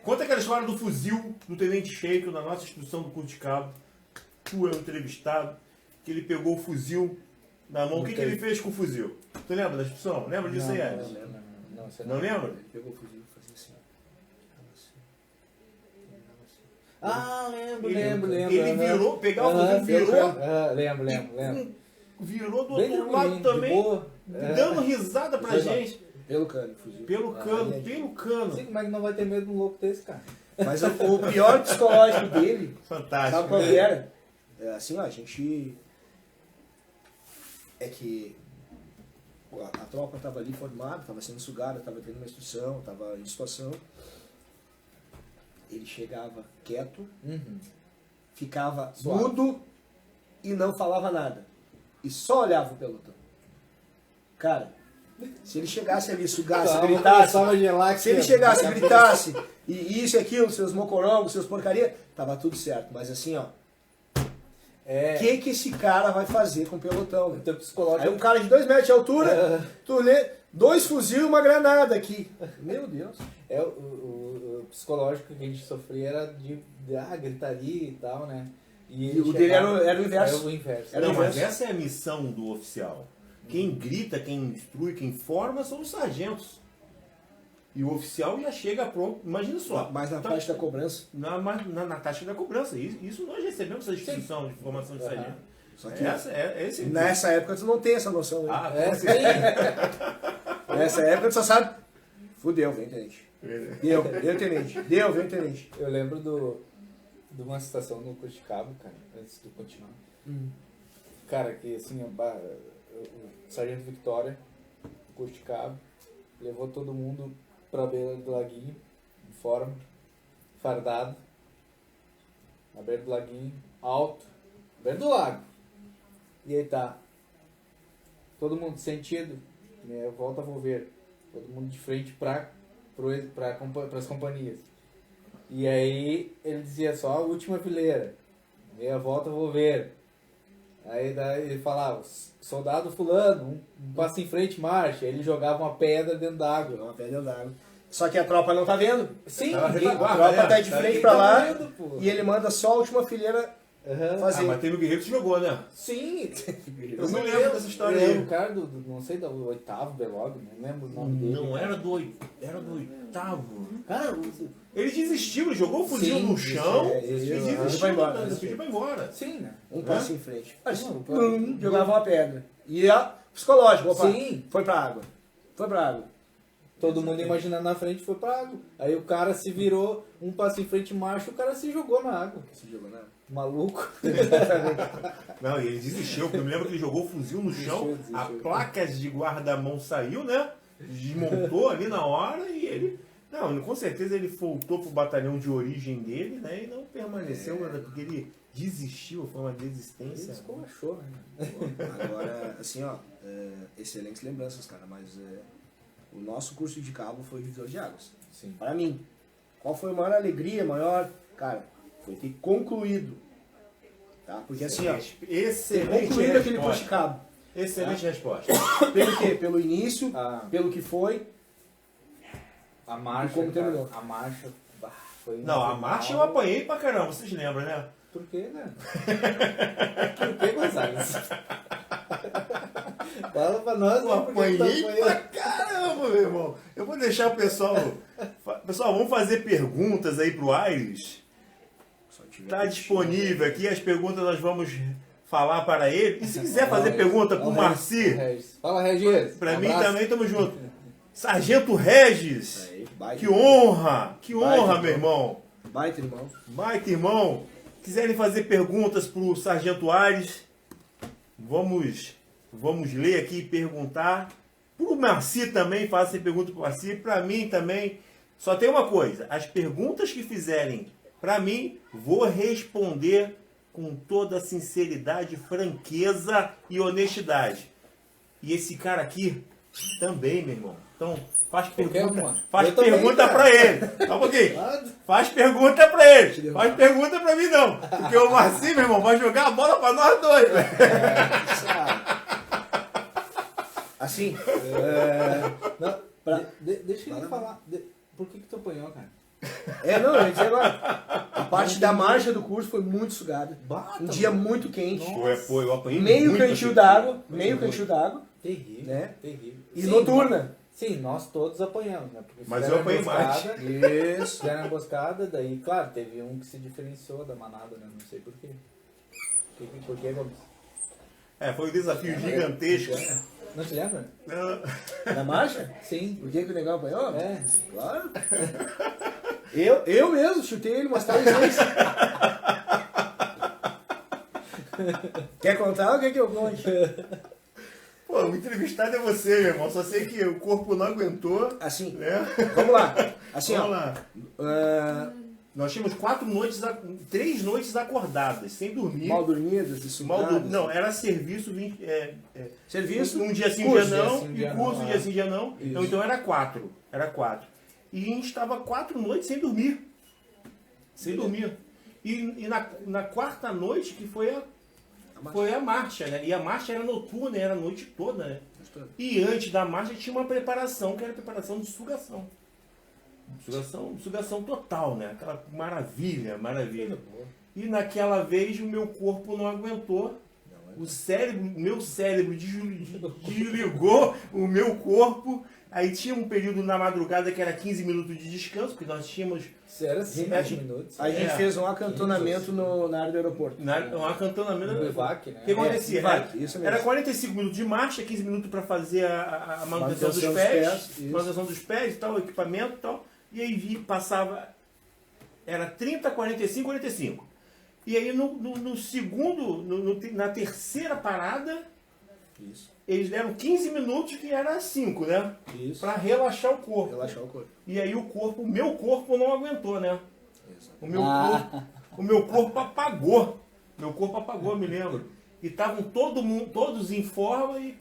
Conta aquela história do fuzil do Tenente Shaken na nossa instrução do curso de cabo. Tu é o entrevistado, que ele pegou o fuzil na mão. O que ele fez com o fuzil? Tu lembra da instrução? Lembra disso aí, Alex? Não lembra?
Ele pegou o fuzil e fazia assim.
Ah, lembro.
Ele virou, pegava o fuzil, virou.
Lembro.
Virou do outro lado também, dando risada pra gente.
Pelo cano, fuzil.
Pelo cano.
Não sei como é que não vai ter medo de um louco desse, cara.
Mas o pior psicológico dele,
fantástico,
sabe qual que era? Assim, ó, a gente... É que a tropa estava ali formada, estava sendo sugada, estava tendo uma instrução, estava em situação. Ele chegava quieto, ficava mudo e não falava nada. E só olhava o pelotão. Cara, Se ele chegasse ali, sugasse,
Tava-
gritasse,
tava gelado,
se ele
que-
chegasse e gritasse, e isso e aquilo, seus mocorongos, seus porcaria, tava tudo certo. Mas assim, ó,
É,
o que esse cara vai fazer com o pelotão, né?
o teu psicológico.
Aí um cara de 2 metros de altura, tu lê 2 fuzil e uma granada aqui. Meu Deus.
O psicológico que a gente sofria era de gritaria e tal, né?
E
ele
o dele
chegava-
era o inverso.
Era o inverso.
Era
Não,
o
mas
inverso.
essa é a missão do oficial. Quem grita, quem instrui, quem forma são os sargentos. E o oficial já chega pronto. Imagina só.
Mas na
Tá-
parte da cobrança.
na taxa da cobrança. Isso nós recebemos essa instituição de formação de
Aham.
sargento.
Só que
Esse
nessa época tu não tem essa noção, né?
Ah,
É,
com
sim.
Nessa época tu só sabe. Fudeu, vem tenente. Deu, tenente. Deu, vem tenente.
Eu lembro de uma situação no curso de cabo, cara, antes de continuar. Cara, que assim, o Sargento Victória, no curso de cabo, levou todo mundo pra beira do laguinho, em forma, fardado, na beira do laguinho, alto, beira do lago. E aí tá, todo mundo sentido, né, volta a volver, todo mundo de frente para as companhias. E aí ele dizia só a última fileira, meia volta vou ver. Aí daí ele falava, soldado fulano, um passo em frente, marcha. Aí ele jogava uma pedra dentro d'água.
Uma pedra d'água. Só que a tropa não tá vendo.
Sim,
Tá na
ninguém,
A
retaguarda,
tropa tá de
tá
frente
aqui,
pra
tá
lá
vendo, pô.
e ele manda só a última fileira
Aham.
fazer.
mas teve o guerreiro que jogou, né?
Sim,
Eu me lembro dessa história
era
aí.
o cara não sei, do 8º Belog, não lembro o nome dele.
Não era do oitavo.
Cara,
Ele desistiu, ele jogou o fuzil
Sim,
no chão
isso,
e
isso,
desistiu.
vai embora,
Desistiu, vai embora.
sim, né?
Um passo em frente. Mas,
Não,
jogava uma pedra. E a psicológico, opa,
Sim.
foi pra água. Foi pra água.
Todo mundo imaginando na frente foi pra água. Aí o cara se virou, um passo em frente, marcha, o cara se jogou na água.
Esse jogo, né?
Maluco.
Não, e ele desistiu. Eu me lembro que ele jogou o fuzil no chão,
Desistiu.
a placa de guarda-mão saiu, né? Desmontou ali na hora e ele. Não, com certeza ele voltou pro batalhão de origem dele, né? E não permaneceu, né, porque ele desistiu, foi uma desistência.
Ele esculachou, né?
Agora, assim, ó, excelentes lembranças, cara, mas o nosso curso de cabo foi divisor de águas.
Sim.
Para mim, qual foi a maior alegria, cara, foi ter concluído, tá? Porque assim, ó, ter
Excelente
concluído aquele curso de
resposta.
cabo.
Excelente resposta.
Pelo quê? Pelo início,
Ah.
pelo que foi.
A marcha,
E como
cara,
terminou?
a marcha, bah, foi...
Não, a marcha eu apanhei pra caramba, vocês lembram, né?
Por quê, né? Por que, Gonzalez? Fala pra nós,
Eu
né, por que que tá
apanhei pra
apanhando?
caramba, meu irmão. Eu vou deixar o pessoal. Pessoal, vamos fazer perguntas aí pro Aires.
Só tiver
Tá
que-
disponível aqui, as perguntas nós vamos falar para ele. E se quiser fazer pergunta pro Marci,
Regis. Fala, Regis.
pra mim
Abraço.
também tamo junto. Sargento Regis,
Aí, baita,
que honra,
Baita,
meu irmão.
baita, irmão.
Baita irmão, quiserem fazer perguntas pro Sargento Aires, vamos ler aqui e perguntar. Pro Marci também, façam pergunta pro Marci. Pra mim também. Só tem uma coisa, as perguntas que fizerem pra mim, vou responder com toda sinceridade, franqueza e honestidade. E esse cara aqui também, meu irmão. Então, faz
Qualquer
pergunta,
uma.
faz
Eu também,
pergunta
cara.
pra ele. Só um pouquinho.
Claro.
Faz pergunta pra ele. Faz pergunta pra mim não. Porque o Marci, meu irmão, vai jogar a bola pra nós dois, velho.
Assim,
Não,
Pra-
deixa ele falar. Por que tu apanhou, cara?
não, eu ia dizer agora. A parte da marcha do curso foi muito sugada.
Bata,
Um dia
mano.
muito quente.
Pô, eu apanhei
Meio
muito
cantil
aqui.
d'água. Meio cantil d'água.
Terrível,
Né?
terrível.
E
Sim,
noturna.
Sim, nós todos apanhamos, né? Porque
Mas
fizeram
eu apanhei mais.
emboscada,
Isso.
Fizeram a emboscada, daí, claro, teve um que se diferenciou da manada, né? Não sei porquê. Por que, Gomes?
Foi um desafio gigantesco.
Não te lembra?
Na marcha?
Sim.
Por que o negão apanhou?
É.
Claro. Eu mesmo chutei ele umas 3 vezes. Quer contar ou quer que eu conte?
Pô, o entrevistado é você, meu irmão. Só sei que o corpo não aguentou.
Assim,
Né?
vamos lá. Assim,
Vamos
ó.
lá. Nós tínhamos 3 noites acordadas, sem dormir.
Mal dormidas e sugadas.
Não, era serviço,
serviço,
um dia sim, um
curso,
dia não,
dia sim,
e
dia
curso,
não,
dia sim, dia não.
Isso.
Então era 4. E a gente estava 4 noites sem dormir. Sem dormir. E na quarta noite que foi a marcha, né? E a marcha era noturna, era a noite toda, né? E antes da marcha tinha uma preparação, que era a preparação de sugação. Sugação total, né? Aquela maravilha. E naquela vez o meu corpo não aguentou. Meu cérebro desligou o meu corpo. Aí tinha um período na madrugada que era 15 minutos de descanso, porque nós tínhamos...
Era assim, 20 minutos.
A gente fez um acantonamento na área do aeroporto.
Um acantonamento
no bivac, né?
O que acontecia?
Isso mesmo.
Era 45 minutos de marcha, 15 minutos para fazer a manutenção dos
Manutenção
pés,
isso.
manutenção dos pés e tal, o equipamento e tal. E aí passava... Era 30, 45, 45. E aí no segundo, na terceira parada...
Isso.
Eles deram 15 minutos, que era 5, né?
Isso.
Pra relaxar o corpo.
Relaxar o corpo.
E aí o meu corpo não aguentou, né?
Isso.
O meu corpo apagou. Meu corpo apagou, me lembro. E estavam todos em forma e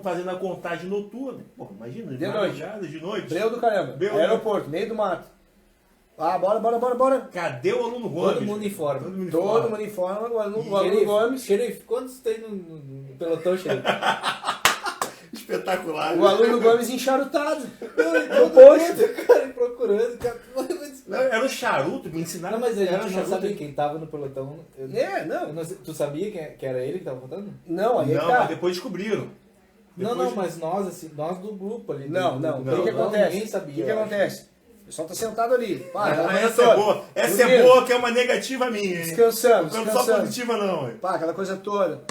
fazendo a contagem noturna. Pô, imagina, de noite.
Breu do caramba. Aeroporto, meio do mato. Bora.
Cadê o aluno Gomes?
Todo mundo em forma.
Todo mundo em forma, o aluno Gomes.
Xerife, quantos tem no pelotão, xerife?
Espetacular.
O aluno Gomes encharutado.
Todo cara procurando.
Era o charuto, me ensinaram.
Não, mas a
era
gente não sabia quem tava no pelotão. Tu sabia que era ele que tava votando?
Não, aí
Não,
tá.
mas depois descobriram.
Não, mas nós, assim, nós do grupo ali.
Não. O que acontece?
Ninguém sabia.
O que acontece? O pessoal tá sentado ali.
Essa é boa. Essa é boa, que é uma negativa minha, hein?
Descansando.
Não só positiva, não, hein?
Pá, aquela coisa toda.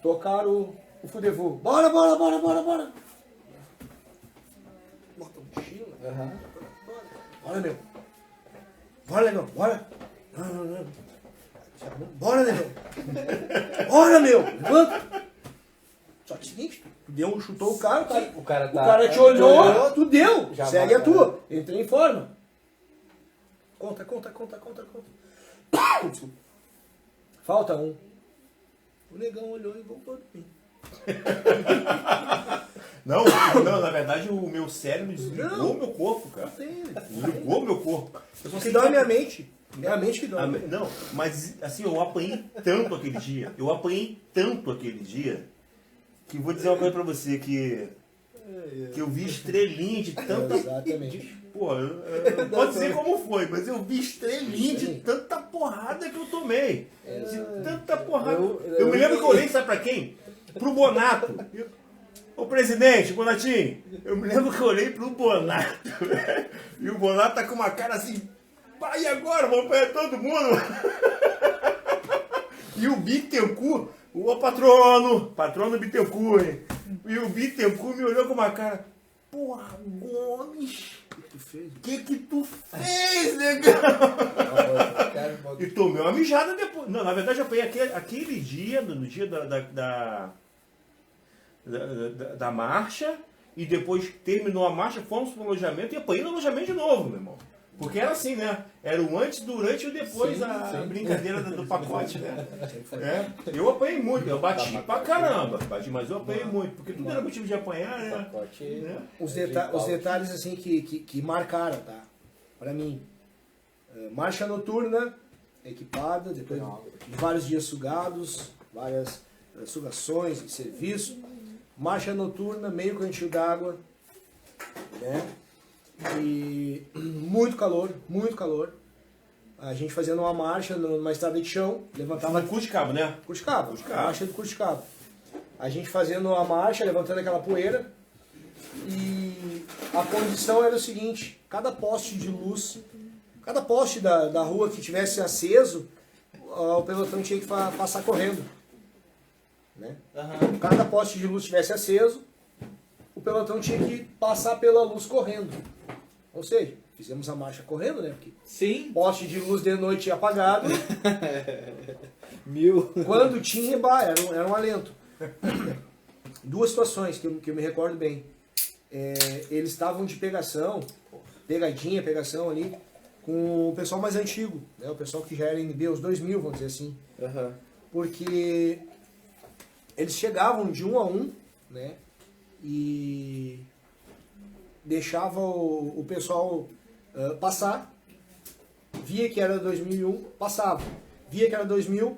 Tocaram o fudevu. Bora. Bota mochila.
Uhum.
Bora, meu. Bora, negão. Bora. Não. Bora, negão. Bora, meu. Levanta. Só que é o seguinte, chutou o cara,
O cara
o cara te olhou, tu deu.
Já
Segue a
vai,
tua. Entrei em forma. Conta. Desculpa. Falta um. O negão olhou e voltou de mim.
Não, na verdade o meu cérebro desligou o meu corpo, cara. Desligou o meu corpo. Eu só
Que dói a minha mente. É a mente que dói.
Não, mas assim, eu apanhei tanto aquele dia. Que vou dizer uma coisa pra você, que eu vi estrelinha de tanta...
Exatamente.
Pô, eu não posso dizer como foi, mas eu vi estrelinha de tanta porrada que eu tomei. De tanta porrada. Eu me lembro que eu olhei, sabe pra quem? Pro Bonato. Ô presidente, Bonatinho, eu me lembro que eu olhei pro Bonato, e o Bonato tá com uma cara assim, vai agora, vamos apanhar todo mundo. E o Bittencourt, o patrono Bittencourt, hein? E o Bittencourt me olhou com uma cara, porra, Gomes, o que tu fez, negão? E tomei uma mijada depois. Não, na verdade eu apanhei aquele dia, no dia da marcha, e depois terminou a marcha, fomos pro alojamento e apanhei no alojamento de novo, meu irmão. Porque era assim, né? Era o antes, durante e o depois, sim. Brincadeira do pacote, né? Eu apanhei muito, eu bati pra caramba, mas eu apanhei muito, porque tudo era motivo de apanhar, né?
Pacote,
né?
Os detalhes assim que marcaram, tá? Pra mim, marcha noturna, equipada, depois de vários dias sugados, várias sugações e serviço. Marcha noturna, meio cantil d'água, né? E muito calor. A gente fazendo uma marcha numa estrada de chão, levantava...
No Curticaba, né?
Curticaba, marcha de Curticaba. A gente fazendo uma marcha, levantando aquela poeira, e a condição era o seguinte, cada poste de luz, cada poste da rua que tivesse aceso, o pelotão tinha que passar correndo. Né?
Uhum.
Cada poste de luz tivesse aceso, o pelotão tinha que passar pela luz correndo. Ou seja, fizemos a marcha correndo, né? Porque
sim.
Poste de luz de noite apagado.
Mil.
Quando tinha, era um alento. Duas situações que eu me recordo bem. Eles estavam de pegação ali, com o pessoal mais antigo, né? O pessoal que já era NB, os 2000, vamos dizer assim.
Aham.
Porque eles chegavam de 1 a 1, né? E deixavam o pessoal passar, via que era 2001, passava. Via que era 2000,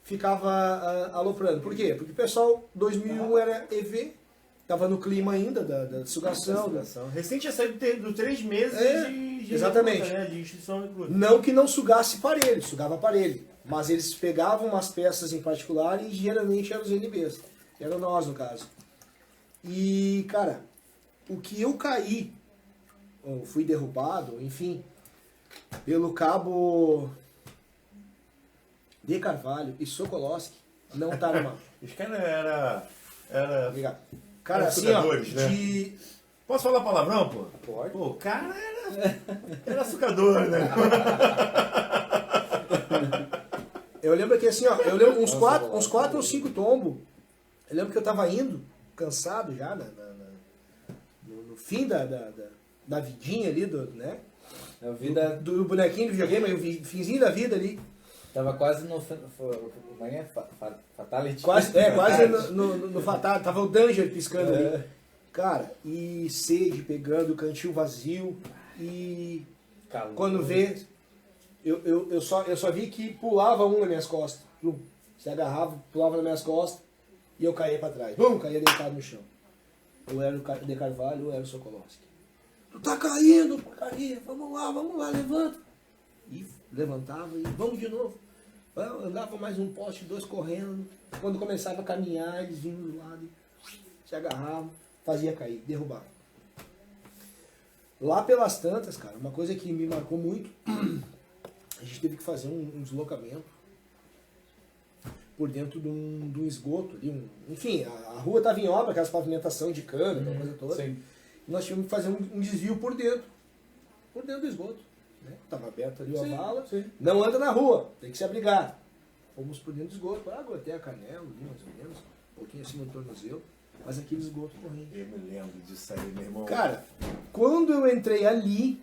ficava aloprando. Por quê? Porque o pessoal 2001 era EV, estava no clima ainda da sugação.
Recente tinha saído do 3 meses de
exatamente.
Recruta, né? De instituição de recruta.
Não que não sugasse parelho, sugava parelho. Mas eles pegavam umas peças em particular e geralmente eram os NBs. Eram nós, no caso. E, cara, o que eu caí, ou fui derrubado, enfim, pelo cabo de Carvalho e Sokolowski, não tá no mapa.
Os caras era
Obrigado. Cara, assim, ó,
sugadores, né? Posso falar palavrão, pô?
Pode.
Pô, o cara era sucador, né?
Eu lembro que assim, ó, eu lembro uns 4 ou 5 tombos. Eu lembro que eu tava indo, cansado já, no fim da vidinha ali, né?
A vida
Do bonequinho do videogame, o finzinho da vida ali.
tava quase no Fatality.
Quase no Fatal, tava o Danger piscando ali. Cara, e sede pegando, cantil vazio, e
Calor.
quando vê, eu só vi que pulava um nas minhas costas. Se agarrava, pulava nas minhas costas, e eu caía pra trás. Caía deitado no chão. Ou era o De Carvalho, ou era o Sokolowski. Tu tá caindo, porcaria, vamos lá, levanta. E levantava e vamos de novo. Andava mais um poste, 2 correndo. Quando começava a caminhar, eles vinham do lado, se agarravam, fazia cair, derrubava. Lá pelas tantas, cara, uma coisa que me marcou muito, a gente teve que fazer um deslocamento por dentro de um esgoto ali. Enfim, a rua estava em obra, aquelas pavimentação de cana, aquela coisa toda.
Sim.
E nós tínhamos que fazer um desvio por dentro do esgoto. Né? Tava aberto ali a vala, não anda na rua, tem que se abrigar. Fomos por dentro do esgoto, água até a canela, ali mais ou menos, um pouquinho acima do tornozelo, mas aquele esgoto corrente.
Eu me lembro disso aí, meu irmão.
Cara, quando eu entrei ali,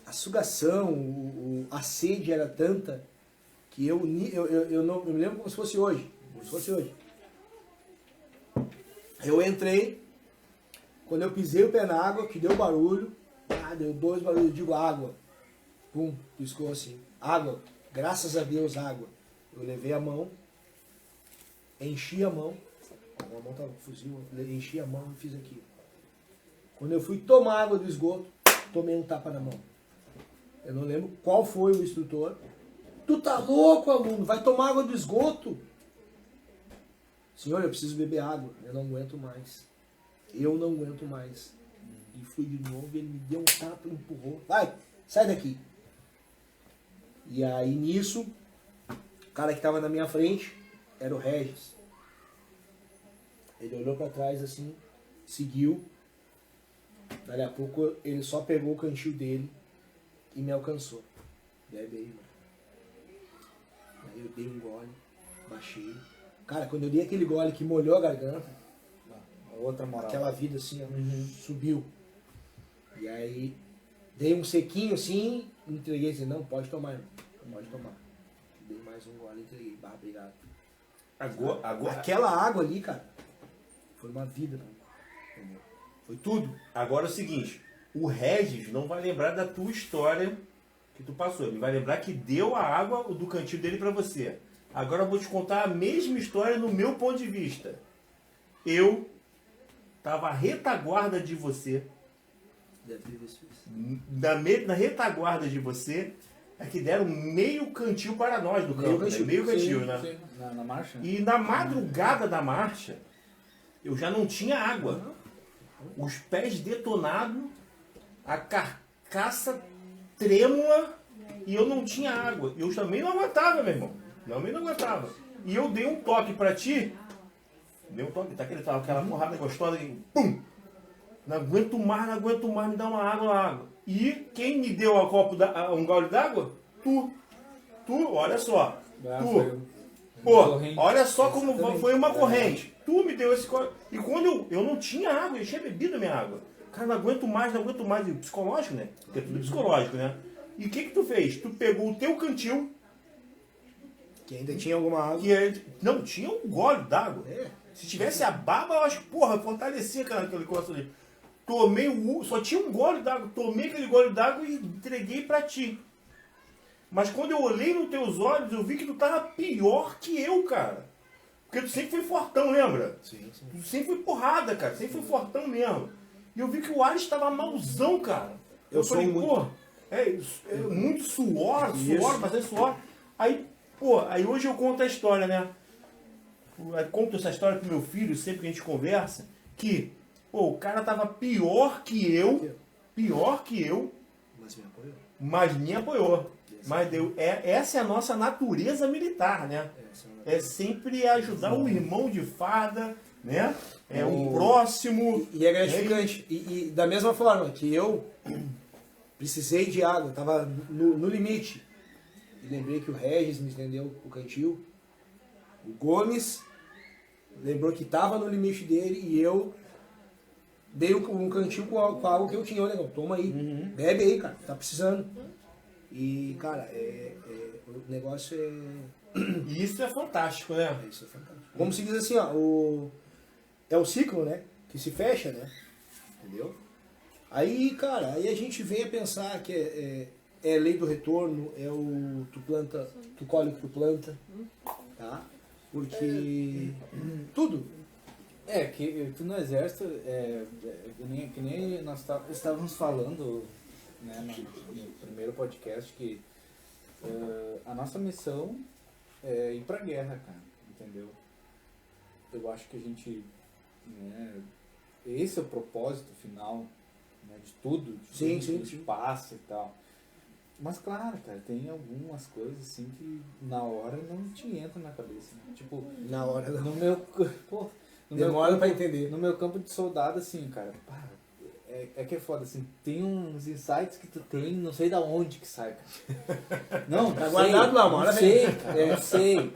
a sugação, a sede era tanta que eu não eu me lembro como se fosse hoje. Eu entrei, quando eu pisei o pé na água, que deu barulho, deu 2 barulhos, eu digo água. Pum, piscou assim. Água, graças a Deus, água. Eu levei a mão, enchi a mão tava com fuzil, eu enchi a mão e fiz aqui. Quando eu fui tomar água do esgoto, tomei um tapa na mão. Eu não lembro qual foi o instrutor. Tu tá louco, aluno? Vai tomar água do esgoto? Senhor, eu preciso beber água. Eu não aguento mais. E fui de novo, ele me deu um tapa, empurrou. Vai, sai daqui. E aí nisso, o cara que estava na minha frente era o Regis. Ele olhou para trás assim, seguiu. Dali a pouco ele só pegou o cantil dele e me alcançou. Bebe aí, mano. Aí eu dei um gole, baixei. Cara, quando eu dei aquele gole que molhou a garganta,
Outra moral.
aquela vida assim, ó, subiu. E aí dei um sequinho assim, entreguei e disse, não, pode tomar, irmão. Pode tomar. Dei mais um gole e entreguei. Obrigado.
Agora,
Aquela água ali, cara, foi uma vida pra mim. Entendeu? Foi tudo.
agora é o seguinte, o Regis não vai lembrar da tua história que tu passou. Ele vai lembrar que deu a água do cantil dele pra você. Agora eu vou te contar a mesma história no meu ponto de vista. Eu tava à retaguarda de você.
Deve ter visto isso.
Na retaguarda de você, é que deram meio cantil para nós do campo. Meio cantil, né?
Sim. Na marcha?
E na madrugada da marcha, eu já não tinha água. Os pés detonados, a carcaça trêmula, e eu não tinha água. Eu também não aguentava, meu irmão. Também não aguentava. E eu dei um toque pra ti. Dei um toque, tá aquela porrada gostosa e pum! Não aguento mais, me dá uma água. E quem me deu um gole d'água? Tu, olha só. Pô, olha só como foi uma corrente. Tu me deu esse gole. E quando eu não tinha água, eu tinha bebido a minha água. Cara, não aguento mais. E psicológico, né? Porque é tudo psicológico, né? E o que tu fez? Tu pegou o teu cantil,
Que ainda tinha alguma água.
não, tinha um gole d'água.
É.
Se tivesse a baba, eu acho que, porra, fortalecia aquele negócio ali. Só tinha um gole d'água. Tomei aquele gole d'água e entreguei pra ti. Mas quando eu olhei nos teus olhos, eu vi que tu tava pior que eu, cara. Porque tu sempre foi fortão, lembra?
Sim.
Tu sempre foi porrada, cara. Sempre foi fortão mesmo. E eu vi que o Ares estava malzão, cara. Eu falei, pô, é muito suor, bastante suor. Aí hoje eu conto a história, né? Eu conto essa história pro meu filho, sempre que a gente conversa, que, pô, o cara tava pior que eu, mas me apoiou. Essa é a nossa natureza militar, né? É sempre ajudar o irmão de farda, né? É o próximo.
E é gratificante. E da mesma forma que eu precisei de água, estava no limite. E lembrei que o Regis me estendeu o cantil. O Gomes lembrou que estava no limite dele e eu dei um cantil com a água que eu tinha. Olha, toma aí, bebe aí, cara, tá precisando. E, cara, o negócio é...
E isso é fantástico, né?
Isso é fantástico. Como se diz assim, ó, é o ciclo, né? Que se fecha, né? Entendeu? Aí, cara, aí a gente vem a pensar que é lei do retorno, é o tu planta, tu colhe o que tu planta, tá? Porque tudo.
Que tu no exército, que nem nós estávamos falando, né, no primeiro podcast, que a nossa missão é ir pra guerra, cara, entendeu? Eu acho que a gente, né, esse é o propósito final, né, de tudo, de
Sim,
tudo
sim,
que a gente passa e tal. Mas claro, cara, tem algumas coisas assim que na hora não te entra na cabeça, né? Tipo,
Na hora não.
no meu, pô, no meu
Demora
campo,
pra entender.
No meu campo de soldado, assim, cara, pá, que é foda, assim, tem uns insights que tu tem, não sei da onde que sai, cara. Não,
Tá
sei,
guardado lá, uma hora
não
vem.
sei, cara, não sei.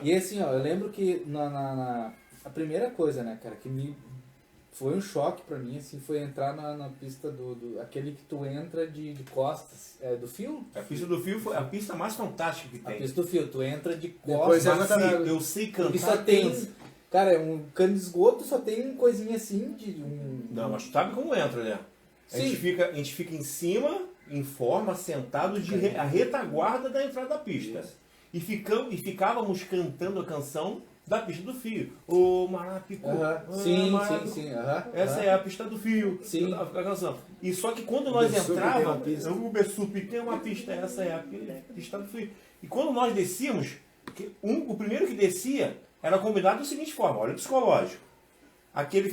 E assim, ó, eu lembro que a primeira coisa, né, cara, que me foi um choque pra mim, assim, foi entrar na pista aquele que tu entra de costas, do fio?
A pista do fio foi a pista mais fantástica que
A
tem.
pista do fio, tu entra de
Depois
costas,
Eu sei cantar.
e só tem, cara, um cano de esgoto, só tem coisinha assim de
Não, mas tu sabe como entra, né? A
Sim.
gente fica em cima, em forma, sentado a retaguarda da entrada da pista. E ficávamos cantando a canção da pista do fio. Ô Marapicu.
Sim.
Essa é a pista do fio.
Sim.
A canção. E só que quando nós entrávamos, o Bessup tem uma pista, essa é a pista do fio. E quando nós descíamos, o primeiro que descia era combinado da seguinte forma, olha o psicológico. Aquele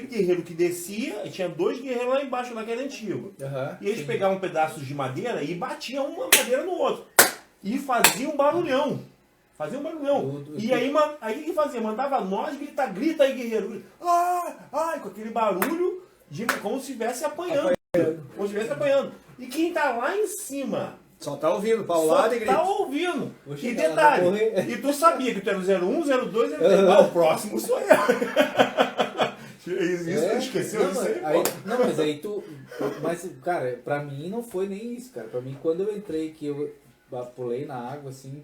guerreiro que descia, tinha 2 guerreiros lá embaixo daquele antigo. E eles pegavam pedaços de madeira e batiam uma madeira no outro. E faziam um barulhão. E aí o que fazia? Mandava nós gritar, grita aí, guerreiro. Ai, com aquele barulho como se estivesse apanhando. Como se estivesse apanhando. E quem tá lá em cima
Só tá ouvindo, paulado e grito.
tá ouvindo. E detalhe, e tu sabia que tu era o 01, 02, 03. O próximo sou eu. Isso, esqueceu disso aí?
Mas aí tu... Mas, cara, pra mim não foi nem isso, cara. Pra mim, quando eu entrei, que eu pulei na água, assim...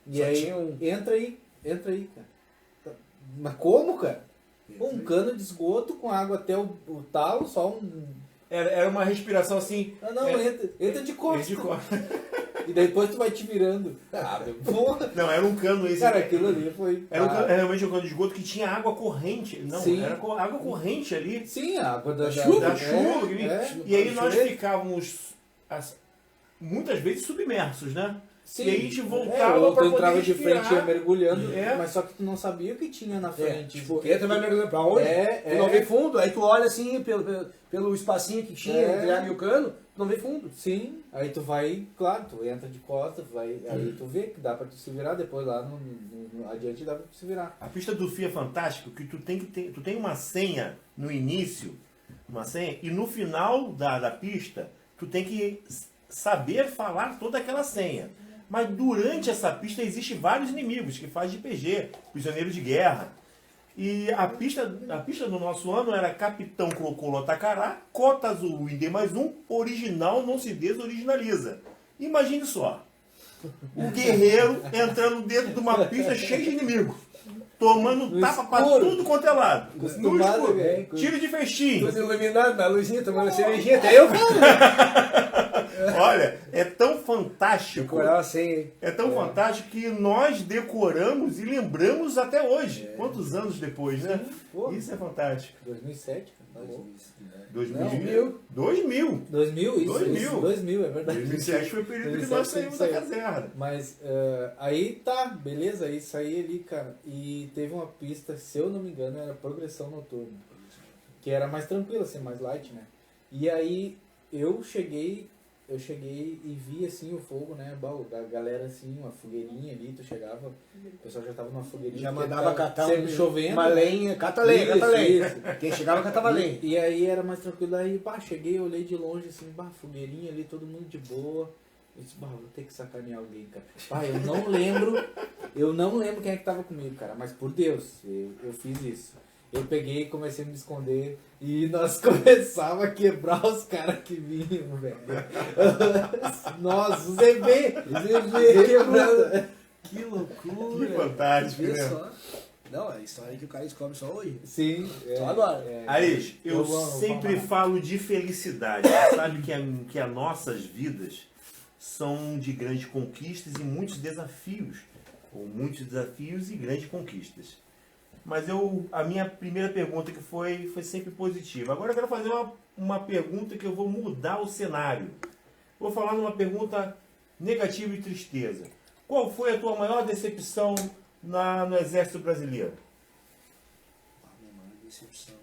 E
Só
aí,
tinha
entra aí, cara. Mas como, cara? Um cano de esgoto com água até o talo, só um...
Era uma respiração assim...
Entra de costas. E depois tu vai te virando. Meu porra.
Não, era um cano esse.
Cara, aquilo ali foi...
Era realmente um cano de esgoto que tinha água corrente. Não,
Sim.
era água corrente ali.
Sim, a água da
chuva.
É,
e aí nós ficávamos muitas vezes submersos, né?
Sim.
E aí a gente voltava pra
tu
poder
entrava de
respirar.
frente, ia mergulhando, mas só que tu não sabia o que tinha na frente.
Tipo, entra e vai mergulhando pra onde? Tu não vê fundo, aí tu olha assim pelo espacinho que tinha entre a água e o cano, tu não vê fundo.
Sim, aí tu vai, claro, tu entra de costas, aí tu vê que dá pra tu se virar, depois lá no adiante dá pra tu se virar.
A pista do fio é fantástico, que tu tem uma senha no início, e no final da pista, tu tem que saber falar toda aquela senha. Mas durante essa pista existem vários inimigos que fazem de PG, prisioneiros de guerra. E a pista do nosso ano era Capitão Crocolo Tacará, Cota Azul em D+1, original não se desoriginaliza. Imagine só, o guerreiro entrando dentro de uma pista cheia de inimigos, tomando tapa pra tudo quanto é lado. No escuro, tiro de festim.
Tudo iluminado, na luzinha, tomando cervejinha, até eu falo.
Olha, é tão fantástico.
Decorar assim, hein?
É tão fantástico que nós decoramos e lembramos até hoje. Quantos anos depois, né?
Pô.
Isso é fantástico.
2007, cara.
2000.
2000, isso. 2000, é verdade.
2007 foi o período que nós saímos da caserna.
Mas aí tá, beleza, aí saí ali, cara. E teve uma pista, se eu não me engano, era progressão noturna. Que era mais tranquila, assim, mais light, né? E aí eu cheguei e vi assim o fogo, né? A galera assim, uma fogueirinha ali, tu chegava, o pessoal já tava numa fogueirinha.
Já mandava catar
sempre chovendo.
Uma lenha, cata lenha. Quem chegava catava lenha.
E aí era mais tranquilo, aí cheguei, olhei de longe assim, fogueirinha ali, todo mundo de boa. Eu disse, vou ter que sacanear alguém, cara. Eu não lembro quem é que tava comigo, cara, mas por Deus, eu fiz isso. Eu peguei e comecei a me esconder e nós começávamos a quebrar os caras que vinham, velho. Nossa, o ZB quebrando.
Que loucura.
Que fantástico, né?
Só. Não, é a história que o cara descobre só hoje.
Sim.
Só agora.
Aris, eu sempre falo de felicidade. Você sabe que as nossas vidas são de grandes conquistas e muitos desafios. Ou muitos desafios e grandes conquistas. Mas a minha primeira pergunta que foi sempre positiva. Agora eu quero fazer uma pergunta que eu vou mudar o cenário. Vou falar numa pergunta negativa e tristeza. Qual foi a tua maior decepção no Exército Brasileiro?
A minha maior decepção.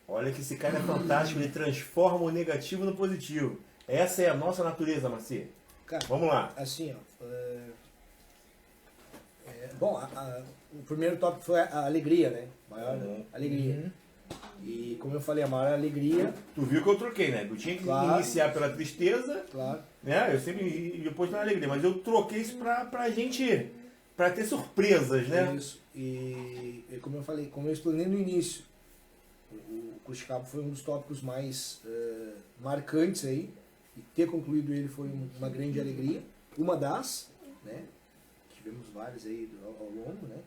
Olha que esse cara é fantástico, ele transforma o negativo no positivo. Essa é a nossa natureza, Marci.
Cara,
vamos lá.
Assim, ó. Bom, o primeiro tópico foi a alegria, né? Maior alegria. E como eu falei, a maior alegria...
Tu viu que eu troquei, né? Eu tinha que iniciar pela tristeza, né? Eu sempre... E depois na alegria. Mas eu troquei isso pra gente... Pra ter surpresas, né?
Isso. E como eu falei, como eu explanei no início, o curso de cabo foi um dos tópicos mais marcantes aí. E ter concluído ele foi uma grande alegria. Uma das, né? Tivemos várias aí ao longo, né?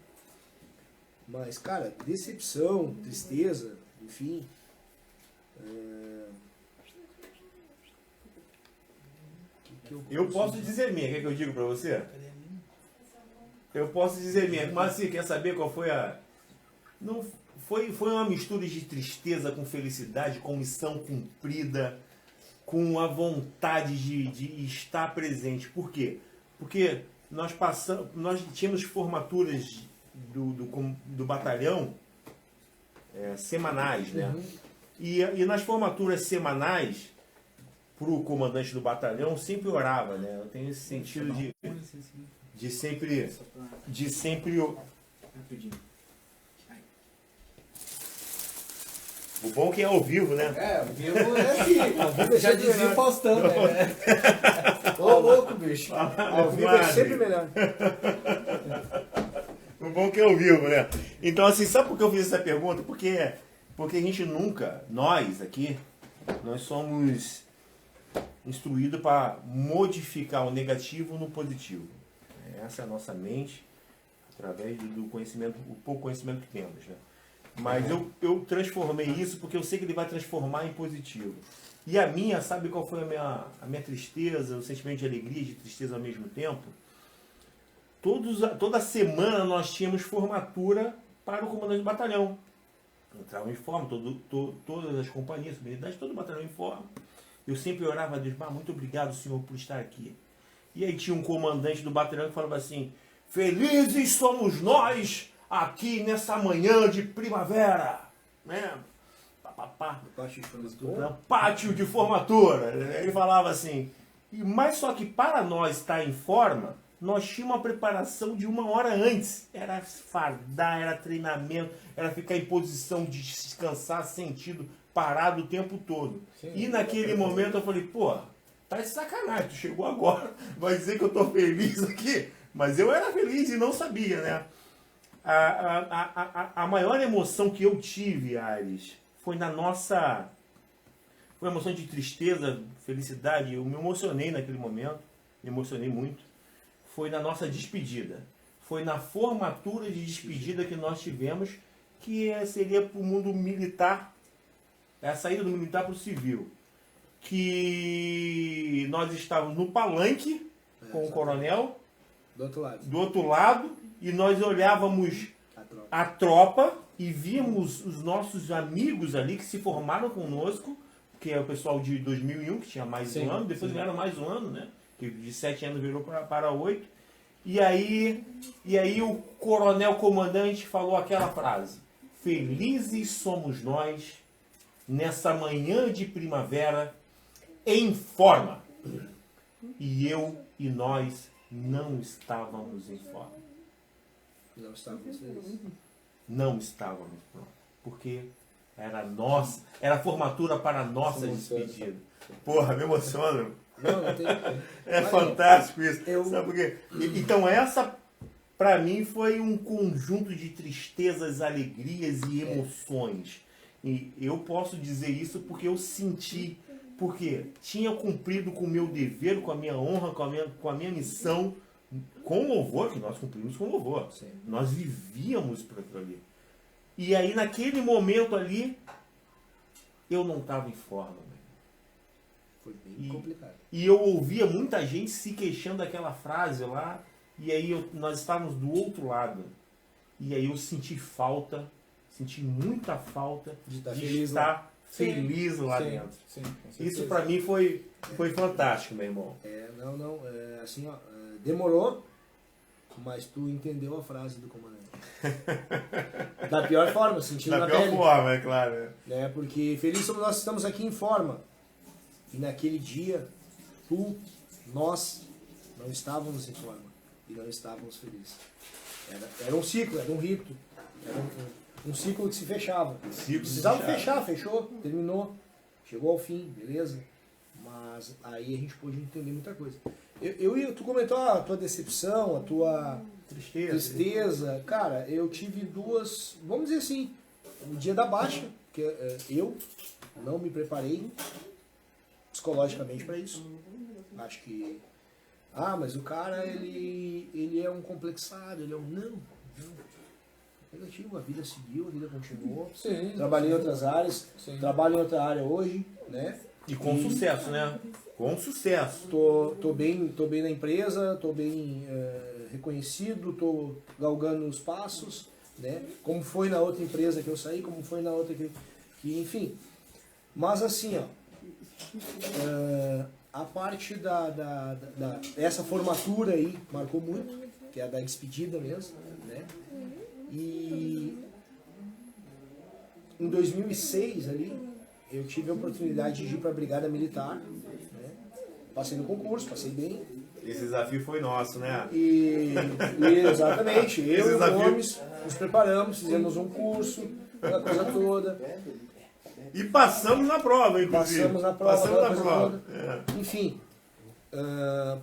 Mas, cara, decepção, tristeza, enfim.
Eu posso dizer minha, quer que eu diga pra você? Eu posso dizer minha. Mas você quer saber qual foi a... Não, foi uma mistura de tristeza com felicidade, com missão cumprida, com a vontade de estar presente. Por quê? Porque nós tínhamos formaturas do batalhão semanais, né? E nas formaturas semanais, para o comandante do batalhão, sempre orava, né? Eu tenho esse sentido de sempre... O bom que é ao vivo, né?
Ao vivo é assim. Ao vivo já dizia o Faustão, né? Ô, louco, bicho.
Ao vivo é sempre melhor.
O bom que é ao vivo, né? Então, assim, sabe por que eu fiz essa pergunta? Porque a gente nunca, nós aqui, nós somos instruídos para modificar o negativo no positivo. Essa é a nossa mente, através do conhecimento, o pouco conhecimento que temos, né? Mas eu transformei isso porque eu sei que ele vai transformar em positivo. E a minha, sabe qual foi a minha tristeza, o sentimento de alegria e de tristeza ao mesmo tempo? Toda semana nós tínhamos formatura para o comandante do batalhão. Entrava em forma, todas as companhias, unidades, todo o batalhão em forma. Eu sempre orava a Deus, muito obrigado, Senhor, por estar aqui. E aí tinha um comandante do batalhão que falava assim, felizes somos nós aqui nessa manhã de primavera, né? Pátio de formatura. Ele falava assim, mas só que para nós estar em forma, nós tínhamos uma preparação de 1 hora antes. Era fardar, era treinamento, era ficar em posição de descansar, sentido, parado o tempo todo. Sim, e naquele momento eu falei, pô, tá de sacanagem, tu chegou agora, vai dizer que eu tô feliz aqui? Mas eu era feliz e não sabia, né? A maior emoção que eu tive, Aires, foi na nossa... Foi uma emoção de tristeza, felicidade. Eu me emocionei naquele momento. Me emocionei muito. Foi na nossa despedida. Foi na formatura de despedida que nós tivemos, que seria para o mundo militar, a saída do militar para o civil. Que nós estávamos no palanque com o coronel, do outro lado, e nós olhávamos a tropa e víamos os nossos amigos ali que se formaram conosco, que é o pessoal de 2001, que tinha mais um ano, depois vieram mais um ano, né? Que de 7 anos virou para 8. E aí o coronel comandante falou aquela frase: felizes somos nós nessa manhã de primavera em forma. E eu e nós não estávamos em forma.
Não estávamos felizes.
Não estávamos prontos. Porque era nossa, era a formatura para a nossa despedida. Porra, me emociona.
Não tem...
É fantástico isso.
Eu...
Sabe por quê? Então essa, para mim, foi um conjunto de tristezas, alegrias e emoções. E eu posso dizer isso porque eu senti, porque tinha cumprido com o meu dever, com a minha honra, com a minha missão, com louvor, que nós cumprimos com louvor.
Sim.
Nós vivíamos para aquilo ali. E aí, naquele momento ali, eu não estava em forma.
Foi bem complicado.
E eu ouvia muita gente se queixando daquela frase lá, e aí nós estávamos do outro lado. E aí eu senti muita falta de estar feliz lá dentro.
Sim,
isso para mim foi fantástico, meu irmão.
Assim, ó, demorou, mas tu entendeu a frase do comandante. Da pior forma, sentindo na pele.
Da pior forma, é claro.
Né? Porque feliz somos nós, estamos aqui em forma. E naquele dia, nós não estávamos em forma e não estávamos felizes. Era um ciclo, era um rito, era um ciclo que se fechava. Precisava fechar, fechou, terminou, chegou ao fim, beleza? Mas aí a gente pôde entender muita coisa. Tu comentou a tua decepção, a tua tristeza. Cara, eu tive duas, vamos dizer assim, o dia da baixa, que eu não me preparei psicologicamente para isso. Acho que mas o cara ele é um complexado, ele é um não. Negativo, a vida seguiu, a vida continuou.
Sim,
trabalhei em outras áreas, trabalho em outra área hoje, né?
E com sucesso, né? Com sucesso.
Tô bem na empresa, tô bem reconhecido, tô galgando os passos, né? Como foi na outra empresa que eu saí, como foi na outra que enfim. Mas assim, ó, a parte essa formatura aí marcou muito, que é a da despedida mesmo, né? E em 2006 ali, eu tive a oportunidade de ir para a Brigada Militar, né? Passei no concurso, passei bem.
Esse desafio foi nosso, né?
Exatamente, eu e o Gomes nos preparamos, fizemos um curso, aquela coisa toda.
E passamos na prova, inclusive.
Passamos na prova. Enfim,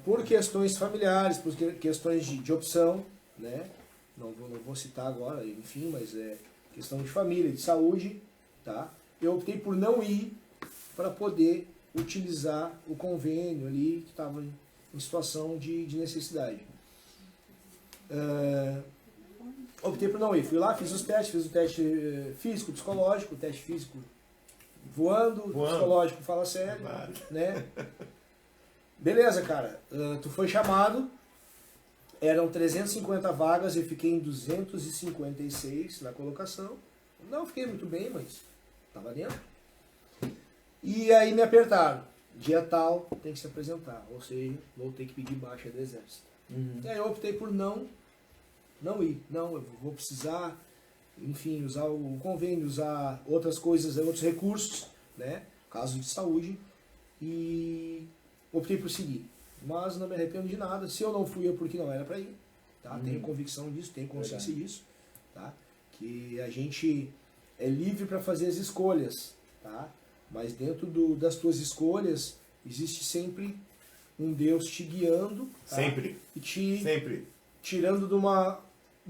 por questões familiares, por questões de opção, né? Não vou citar agora, enfim, mas é questão de família, de saúde, tá? Eu optei por não ir para poder utilizar o convênio ali que estava em situação de necessidade. Optei por não ir. Fui lá, fiz o teste físico, psicológico, o teste físico voando, psicológico fala sério, né? Beleza, cara. Tu foi chamado, eram 350 vagas, eu fiquei em 256 na colocação. Não fiquei muito bem, mas estava dentro. E aí me apertaram. Dia tal, tem que se apresentar. Ou seja, vou ter que pedir baixa do exército. E aí eu optei por não ir. Não, eu vou precisar, enfim, usar o convênio, usar outras coisas, outros recursos, né? Caso de saúde. E optei por seguir. Mas não me arrependo de nada. Se eu não fui, é porque não era para ir. Tá? Tenho convicção disso, tenho consciência disso. Tá? Que a gente é livre para fazer as escolhas. Tá? Mas dentro das tuas escolhas, existe sempre um Deus te guiando. Tá?
Sempre.
E te
sempre
tirando de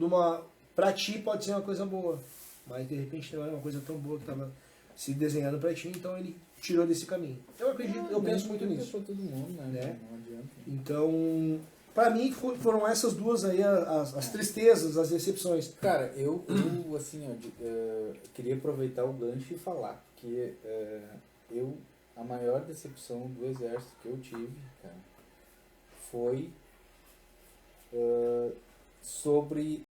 uma pra ti pode ser uma coisa boa, mas de repente não é uma coisa tão boa que estava se desenhando pra ti, então ele tirou desse caminho. Eu acredito, eu penso muito nisso.
Pra todo mundo,
Né?
Não adianta.
Então, pra mim foram essas duas aí as tristezas, as decepções.
Cara, eu assim, ó, queria aproveitar o gancho e falar que a maior decepção do exército que eu tive, cara, foi sobre